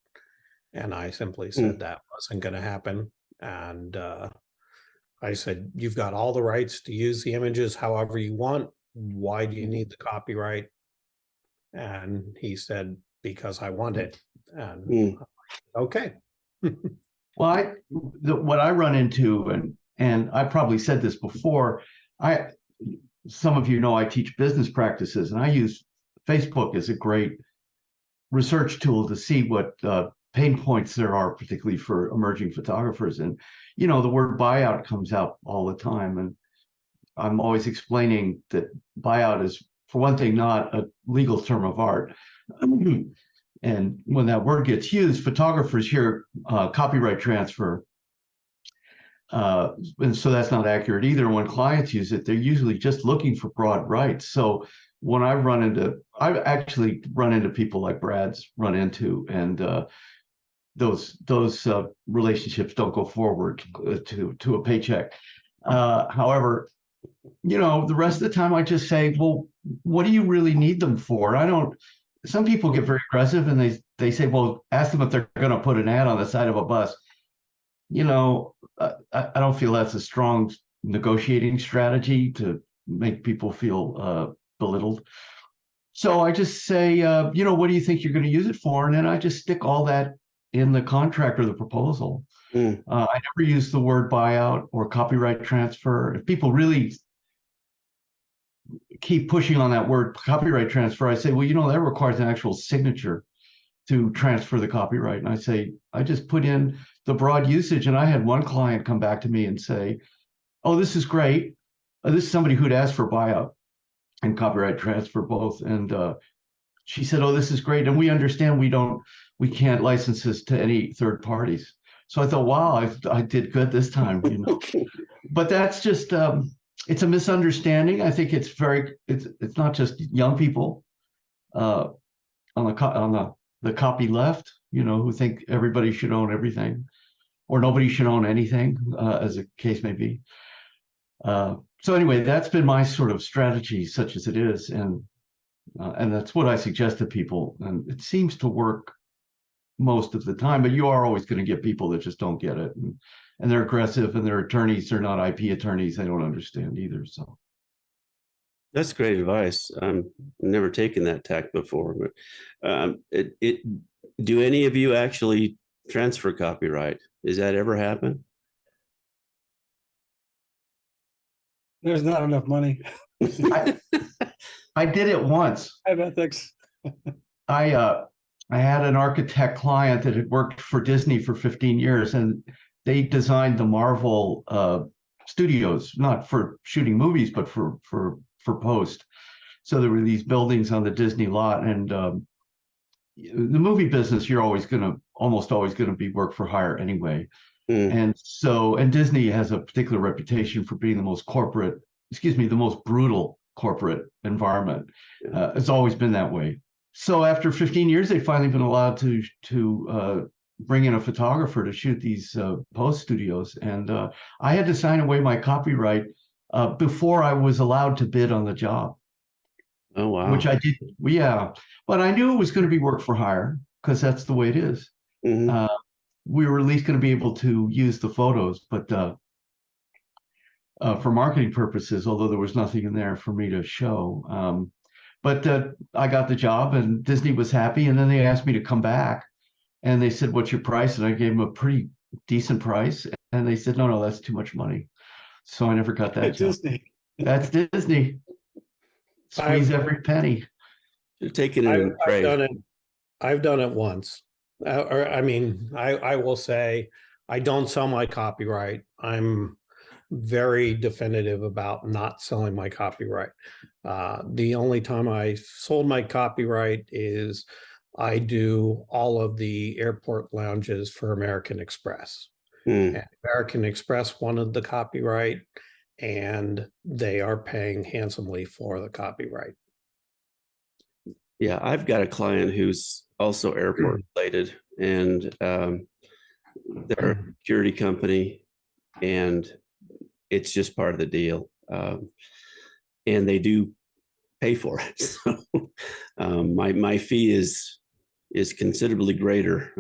And I simply said that wasn't going to happen. And I said, "You've got all the rights to use the images however you want. Why do you need the copyright?" And he said, "Because I want it." And okay. Well, what I run into, and I probably said this before, some of you know I teach business practices, and I use Facebook as a great research tool to see what pain points there are, particularly for emerging photographers. And the word buyout comes out all the time, and I'm always explaining that buyout is, for one thing, not a legal term of art. And when that word gets used, photographers hear copyright transfer. And so that's not accurate either. When clients use it, they're usually just looking for broad rights. So when I've actually run into people like Brad's run into, and those relationships don't go forward to a paycheck. However, the rest of the time I just say, well, what do you really need them for? Some people get very aggressive and they say, well, ask them if they're going to put an ad on the side of a bus. I don't feel that's a strong negotiating strategy to make people feel belittled. So I just say, what do you think you're going to use it for? And then I just stick all that in the contract or the proposal. I never use the word buyout or copyright transfer. If people really keep pushing on that word copyright transfer, I say, well, that requires an actual signature to transfer the copyright. And I say, I just put in the broad usage. And I had one client come back to me and say, oh, this is great. This is somebody who'd asked for buyout and copyright transfer both. And she said, oh, this is great. And we understand we can't license this to any third parties. So I thought, wow, I did good this time, But that's just, it's a misunderstanding. I think it's not just young people on the copy left, who think everybody should own everything or nobody should own anything, as the case may be. So anyway, that's been my sort of strategy, such as it is. And that's what I suggest to people. And it seems to work most of the time, but you are always going to get people that just don't get it. And they're aggressive, and their attorneys are not IP attorneys. They don't understand either. So that's great advice. I've never taken that tack before, but do any of you actually transfer copyright? Does that ever happen? There's not enough money. I did it once. I have ethics. I had an architect client that had worked for Disney for 15 years, and they designed the Marvel studios, not for shooting movies, but for post. So there were these buildings on the Disney lot, and the movie business, you're almost always gonna be work for hire anyway. And Disney has a particular reputation for being the most brutal corporate environment. It's always been that way. So after 15 years, they've finally been allowed to bring in a photographer to shoot these post studios. And I had to sign away my copyright before I was allowed to bid on the job. Oh, wow. Which I did. Yeah. But I knew it was going to be work for hire because that's the way it is. We were at least going to be able to use the photos, but for marketing purposes, although there was nothing in there for me to show. But I got the job and Disney was happy. And then they asked me to come back and they said, "What's your price?" And I gave them a pretty decent price. And they said, no, that's too much money. So I never got that job. Disney. That's Disney. Squeeze every penny. You're taking it. I've done it once. I will say I don't sell my copyright. I'm very definitive about not selling my copyright. The only time I sold my copyright is I do all of the airport lounges for American Express. And American Express wanted the copyright, and they are paying handsomely for the copyright. Yeah, I've got a client who's also airport related, and they're a security company, and it's just part of the deal. And they do pay for it. So my fee is considerably greater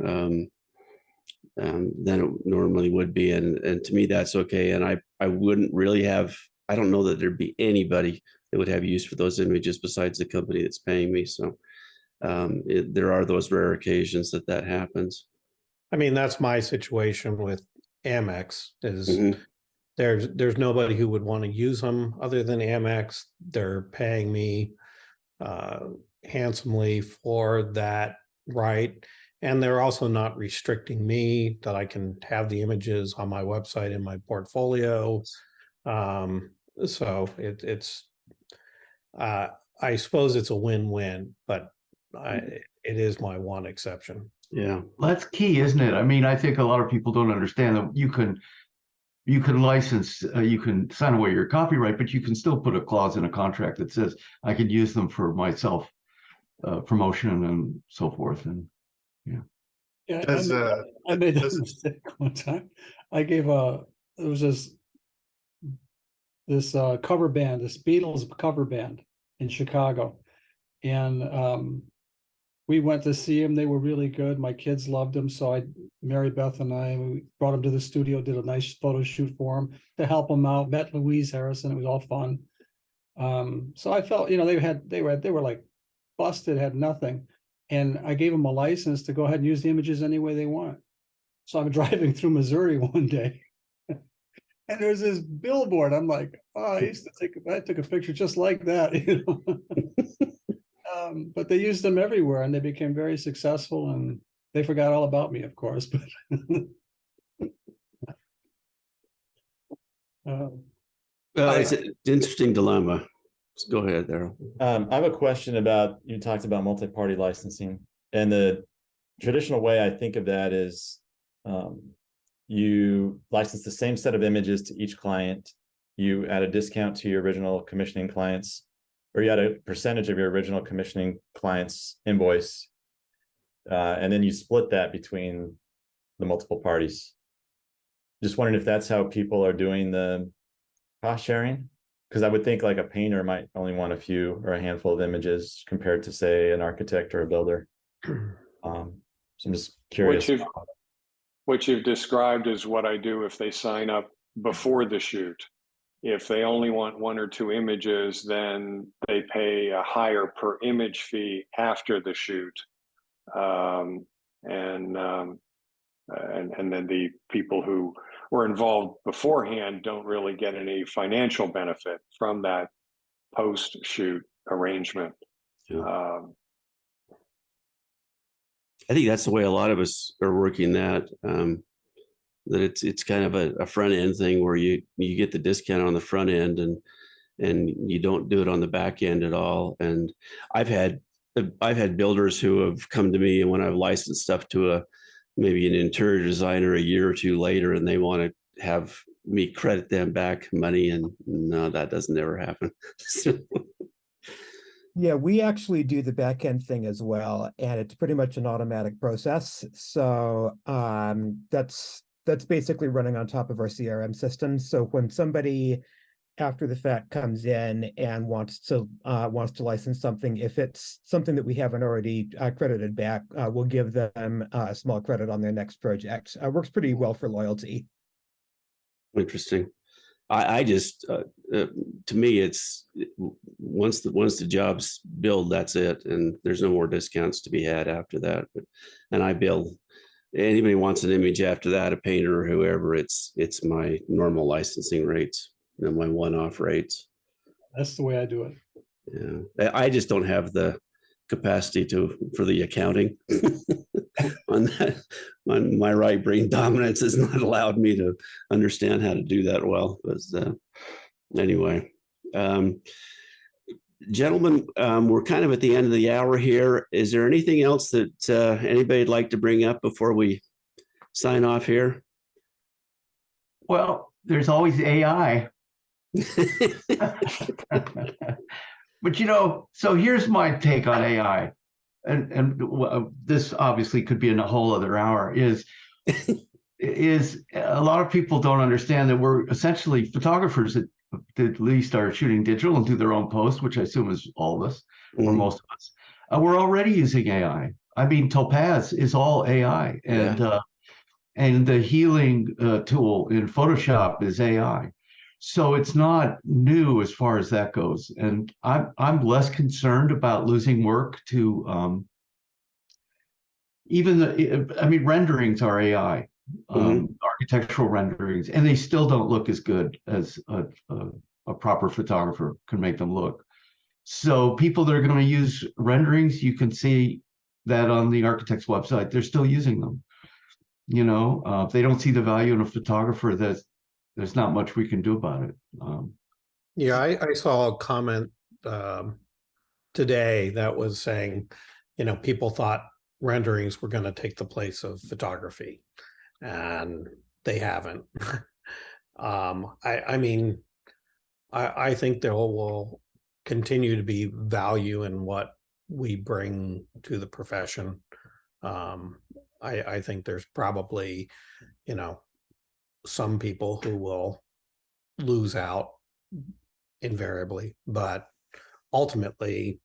than it normally would be, and to me that's okay. And I wouldn't really I don't know that there'd be anybody that would have use for those images besides the company that's paying me. So there are those rare occasions that happens. I mean, that's my situation with Amex is there's nobody who would want to use them other than Amex. They're paying me handsomely for that right. And they're also not restricting me, that I can have the images on my website in my portfolio. So it's I suppose it's a win-win, but it is my one exception. Yeah. Well, that's key, isn't it? I mean, I think a lot of people don't understand that you can license, you can sign away your copyright, but you can still put a clause in a contract that says I can use them for myself promotion and so forth. And yeah, I made that mistake one time. It was this cover band, this Beatles cover band in Chicago, and we went to see them. They were really good. My kids loved them, so Mary Beth and we brought them to the studio, did a nice photo shoot for them to help them out. Met Louise Harrison. It was all fun. So I felt, they were like busted, had nothing. And I gave them a license to go ahead and use the images any way they want. So I'm driving through Missouri one day, and there's this billboard. I'm like, oh, I took a picture just like that, but they used them everywhere, and they became very successful. And they forgot all about me, of course. But it's an interesting dilemma. Go ahead, Daryl. I have a question about, you talked about multi-party licensing, and the traditional way I think of that is you license the same set of images to each client, you add a discount to your original commissioning clients, or you add a percentage of your original commissioning client's invoice, and then you split that between the multiple parties. Just wondering if that's how people are doing the cost sharing. Because I would think like a painter might only want a few or a handful of images compared to, say, an architect or a builder. So I'm just curious. What you've described is what I do if they sign up before the shoot. If they only want one or two images, then they pay a higher per image fee after the shoot. And then the people who were involved beforehand don't really get any financial benefit from that post-shoot arrangement. Yeah. I think that's the way a lot of us are working that it's kind of a front end thing where you get the discount on the front end, and and you don't do it on the back end at all. And I've had builders who have come to me, and when I've licensed stuff to maybe an interior designer a year or two later, and they want to have me credit them back money, and no, that doesn't ever happen. Yeah, we actually do the back end thing as well, and it's pretty much an automatic process. So that's basically running on top of our CRM system. So when somebody after the fact comes in and wants to license something, if it's something that we haven't already credited back, we'll give them a small credit on their next project. Works pretty well for loyalty. Interesting. I just to me, it's once the job's billed, that's it, and there's no more discounts to be had after that. And I bill anybody wants an image after that, a painter or whoever. It's my normal licensing rates, my one-off rates. That's the way I do it. Yeah, I just don't have the capacity for the accounting on that. My right brain dominance has not allowed me to understand how to do that well. But anyway, gentlemen, we're kind of at the end of the hour here. Is there anything else that anybody'd like to bring up before we sign off here? Well, there's always AI. But so here's my take on AI, and this obviously could be in a whole other hour. Is a lot of people don't understand that we're essentially photographers that at least are shooting digital and do their own post, which I assume is all of us or most of us. We're already using AI. I mean, Topaz is all AI, and the healing tool in Photoshop is AI. So it's not new as far as that goes. And I'm less concerned about losing work to renderings are AI, architectural renderings, and they still don't look as good as a proper photographer can make them look. So people that are going to use renderings, you can see that on the architect's website, they're still using them. If they don't see the value in a photographer, there's not much we can do about it. Yeah, I saw a comment today that was saying, people thought renderings were going to take the place of photography, and they haven't. I think there will continue to be value in what we bring to the profession. I think there's probably, some people who will lose out invariably, but ultimately,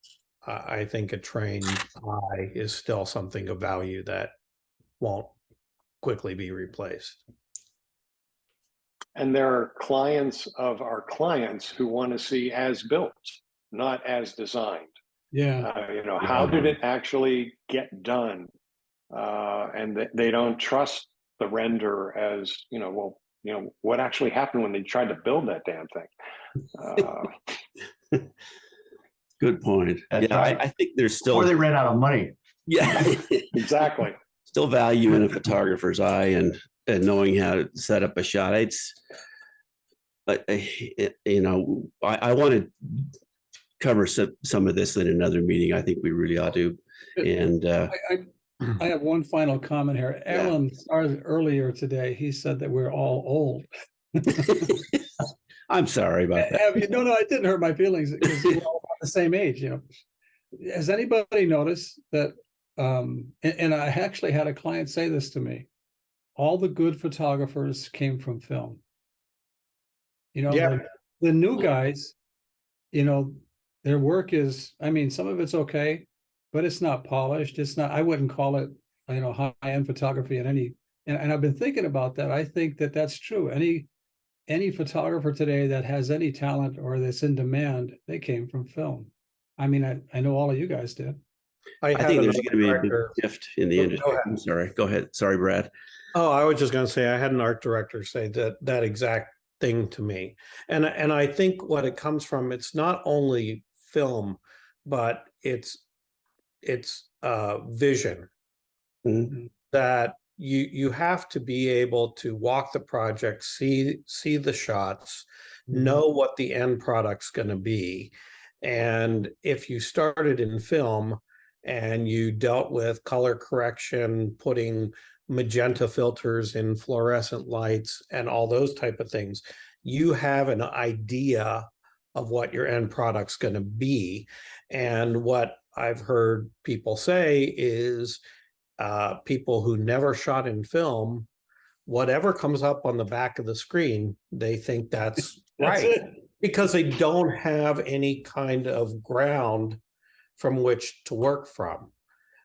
I think a trained eye is still something of value that won't quickly be replaced. And there are clients of our clients who want to see as built, not as designed. Yeah. How did it actually get done? And they don't trust the render as, what actually happened when they tried to build that damn thing. Good point. That's yeah, right. I think there's still, before they ran out of money. Yeah, exactly. Still value in a photographer's eye and knowing how to set up a shot. I want to cover some of this in another meeting. I think we really ought to. And I have one final comment here. Alan started earlier today. He said that we're all old. I'm sorry about that. No, it didn't hurt my feelings because we're all about the same age. Has anybody noticed that? And I actually had a client say this to me. All the good photographers came from film. The new guys, their work is, some of it's okay, but it's not polished. It's not, I wouldn't call it, high-end photography in any, and I've been thinking about that. I think that that's true. Any photographer today that has any talent or that's in demand, they came from film. I know all of you guys did. I think there's going to be a big shift in the industry. I'm sorry. Go ahead. Sorry, Brad. Oh, I was just going to say, I had an art director say that exact thing to me. And I think what it comes from, it's not only film, but it's vision. Mm-hmm. That you have to be able to walk the project, see the shots, know what the end product's going to be. And if you started in film and you dealt with color correction, putting magenta filters in fluorescent lights and all those type of things, you have an idea of what your end product's going to be. And what I've heard people say is people who never shot in film, whatever comes up on the back of the screen, they think that's That's right, it. because they don't have any kind of ground from which to work from.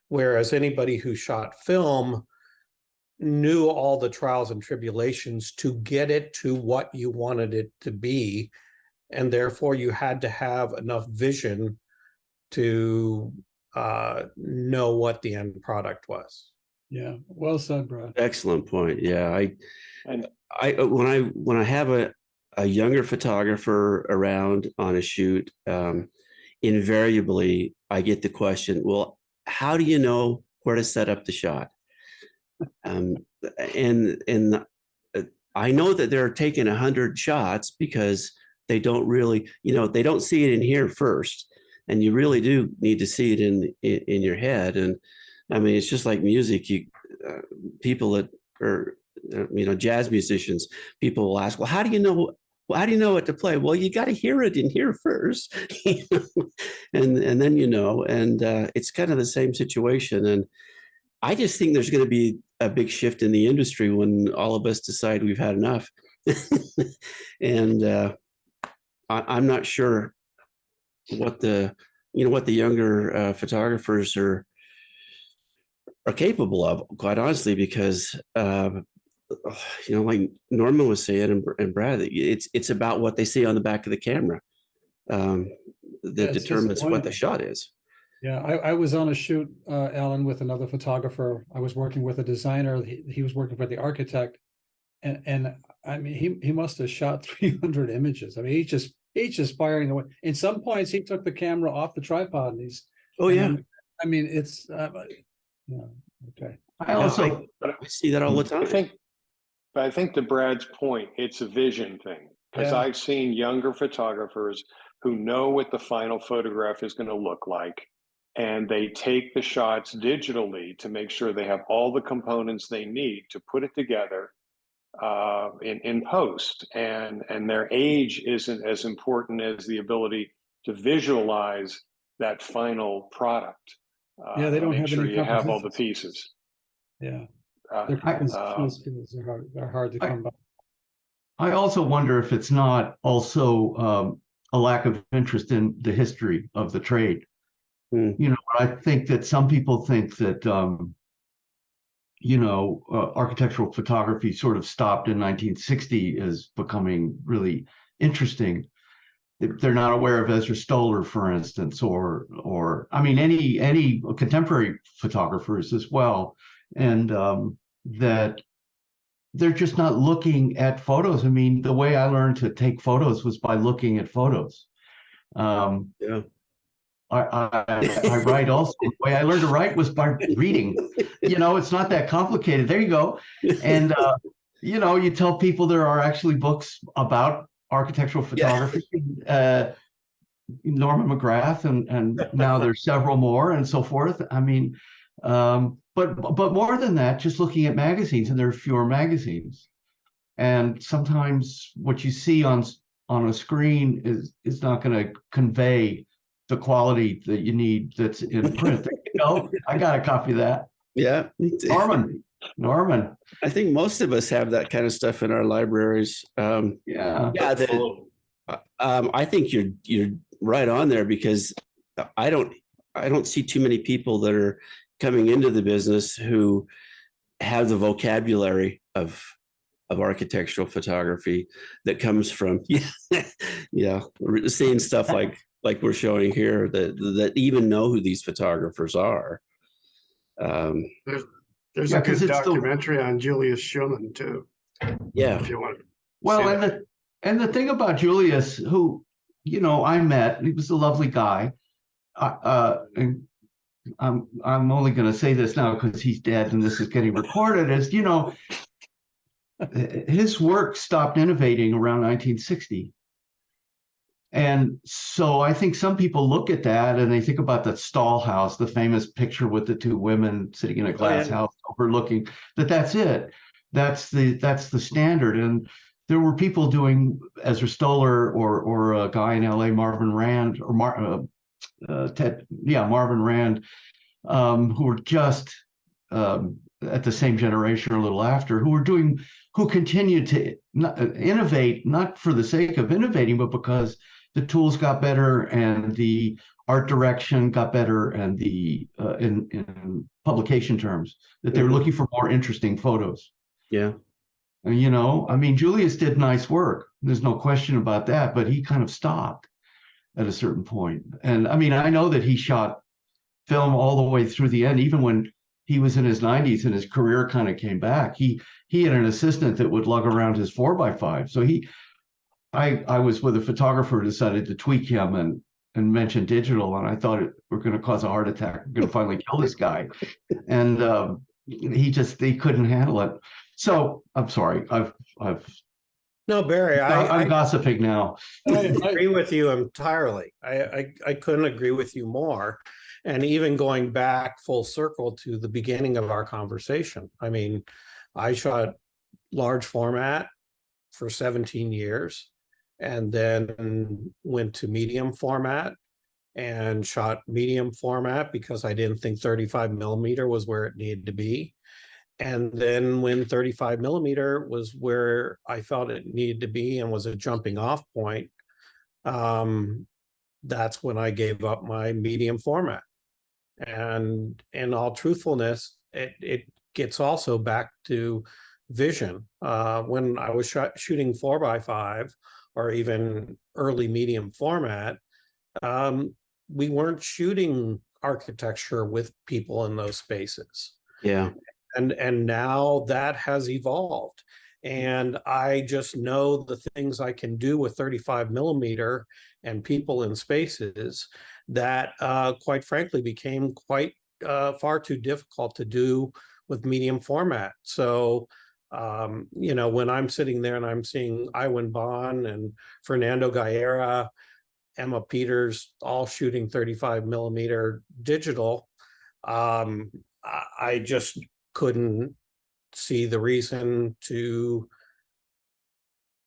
Whereas anybody who shot film knew all the trials and tribulations to get it to what you wanted it to be. And therefore you had to have enough vision to know what the end product was. Yeah, well said, Brad. Excellent point. Yeah, And when I have a younger photographer around on a shoot, invariably I get the question, well, how do you know where to set up the shot? And I know that they're taking 100 shots because they don't really, they don't see it in here first, and you really do need to see it in your head. And I mean, it's just like music. People that are, jazz musicians, people will ask, well, how do you know what to play? Well, you got to hear it in here first, and then and it's kind of the same situation. And I just think there's going to be a big shift in the industry when all of us decide we've had enough. And I'm not sure what the younger photographers are capable of, quite honestly, because like Norman was saying, and Brad, it's about what they see on the back of the camera that determines what the shot is. Yeah, I was on a shoot, Alan, with another photographer. I was working with a designer. He was working for the architect, and I mean, he must have shot 300 images. I mean, he's just firing away. In some points, he took the camera off the tripod, and he's. Oh yeah. I mean, it's okay. I see that all the time. I think to Brad's point, it's a vision thing, because Yeah. I've seen younger photographers who know what the final photograph is going to look like, and they take the shots digitally to make sure they have all the components they need to put it together in post, and their age isn't as important as the ability to visualize that final product. Yeah, they don't make have sure any you have all the compositions. pieces. Yeah, their compositional skills are hard to come by. I also wonder if it's not also a lack of interest in the history of the trade. I think that some people think that architectural photography sort of stopped in 1960 as becoming really interesting. They're not aware of Ezra Stoller, for instance, or I mean, any contemporary photographers as well, and that they're just not looking at photos. I mean, the way I learned to take photos was by looking at photos. Yeah. I write also. The way I learned to write was by reading. It's not that complicated. There you go. And you tell people there are actually books about architectural photography. Norman McGrath, and now there's several more, and so forth. I mean, but more than that, just looking at magazines, and there are fewer magazines. And sometimes what you see on a screen is not going to convey the quality that you need that's in print. I got a copy of that. Yeah. Norman. I think most of us have that kind of stuff in our libraries. Yeah. I think you're right on there, because I don't see too many people that are coming into the business who have the vocabulary of architectural photography that comes from seeing stuff like we're showing here, that even know who these photographers are. There's a good documentary on Julius Schumann too. Yeah. If you want. Well, and the thing about Julius, who I met, he was a lovely guy, and I'm only going to say this now because he's dead and this is getting recorded, is, you know, his work stopped innovating around 1960. And so I think some people look at that and they think about that Stall house, the famous picture with the two women sitting in a glass house overlooking, that's it. That's the standard. And there were people doing Ezra Stoller or a guy in LA, Marvin Rand, or Marvin Rand, who were just at the same generation or a little after, who continued to innovate, not for the sake of innovating, but because the tools got better and the art direction got better, and the in publication terms, that they were looking for more interesting photos. Yeah. And, you know, I mean, Julius did nice work. There's no question about that, but he kind of stopped at a certain point. And I mean, I know that he shot film all the way through the end, even when he was in his 90s and his career kind of came back. He had an assistant that would lug around his 4x5. So I was with a photographer who decided to tweak him and mention digital, and I thought we're going to cause a heart attack. We're going to finally kill this guy, and he couldn't handle it. So I'm sorry. No, Barry, I'm gossiping now. I agree with you entirely. I couldn't agree with you more. And even going back full circle to the beginning of our conversation, I mean, I shot large format for 17 years and then went to medium format and shot medium format because I didn't think 35 millimeter was where it needed to be. And then when 35 millimeter was where I felt it needed to be and was a jumping off point, that's when I gave up my medium format. And in all truthfulness, it gets also back to vision. When I was shooting 4x5 or even early medium format, we weren't shooting architecture with people in those spaces. Yeah. And now that has evolved. And I just know the things I can do with 35 millimeter and people in spaces that, quite frankly, became quite far too difficult to do with medium format. So, you know, when I'm sitting there and I'm seeing Iwan Bond and Fernando Gaera, Emma Peters, all shooting 35 millimeter digital, I just couldn't see the reason to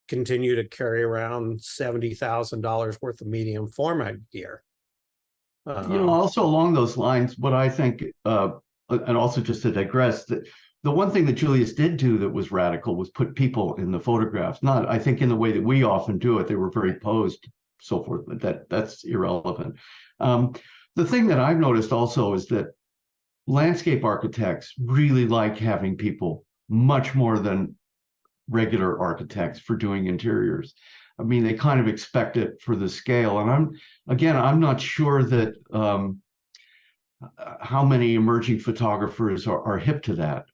continue to carry around $70,000 worth of medium format gear. You know, also along those lines, what I think, and also just to digress, the one thing that Julius did do that was radical was put people in the photographs. Not, I think, in the way that we often do it. They were very posed, so forth, but that's irrelevant. The thing that I've noticed also is that landscape architects really like having people much more than regular architects for doing interiors. I mean, they kind of expect it for the scale. And I'm not sure that how many emerging photographers are hip to that,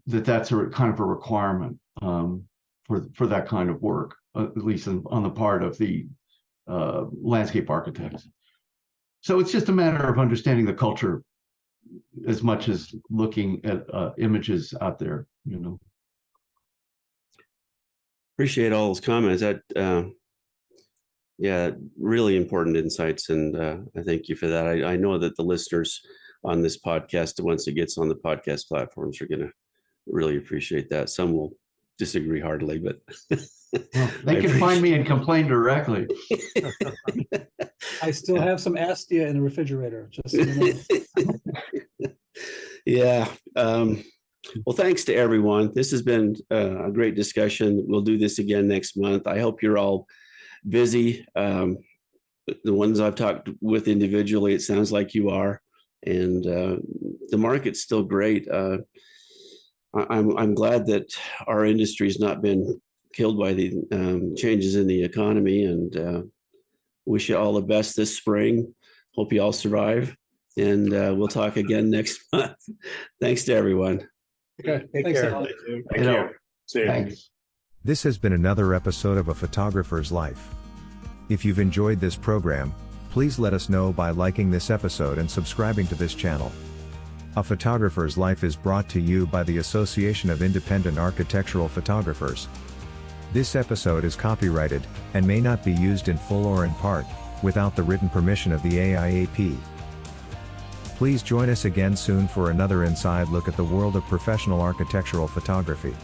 that's a kind of a requirement for that kind of work, at least on the part of the landscape architects. So it's just a matter of understanding the culture as much as looking at images out there, you know. Appreciate all those comments. That yeah, really important insights, and I thank you for that. I know that the listeners on this podcast, once it gets on the podcast platforms, are going to really appreciate that. Some will disagree heartily, but well, they can find me and complain directly. I still have some Astia in the refrigerator, just so you know. Yeah. Well, thanks to everyone. This has been a great discussion. We'll do this again next month. I hope you're all busy. The ones I've talked with individually, it sounds like you are. And the market's still great. I'm glad that our industry's not been killed by the changes in the economy, and wish you all the best this spring. Hope you all survive. And we'll talk again next month. Thanks to everyone. Okay, Take thanks, care. Alan. Thank you. See you. Thanks. This has been another episode of A Photographer's Life. If you've enjoyed this program, Please let us know by liking this episode and subscribing to this channel. A Photographer's Life is brought to you by the Association of Independent Architectural Photographers. This episode is copyrighted, and may not be used in full or in part, without the written permission of the AIAP. Please join us again soon for another inside look at the world of professional architectural photography.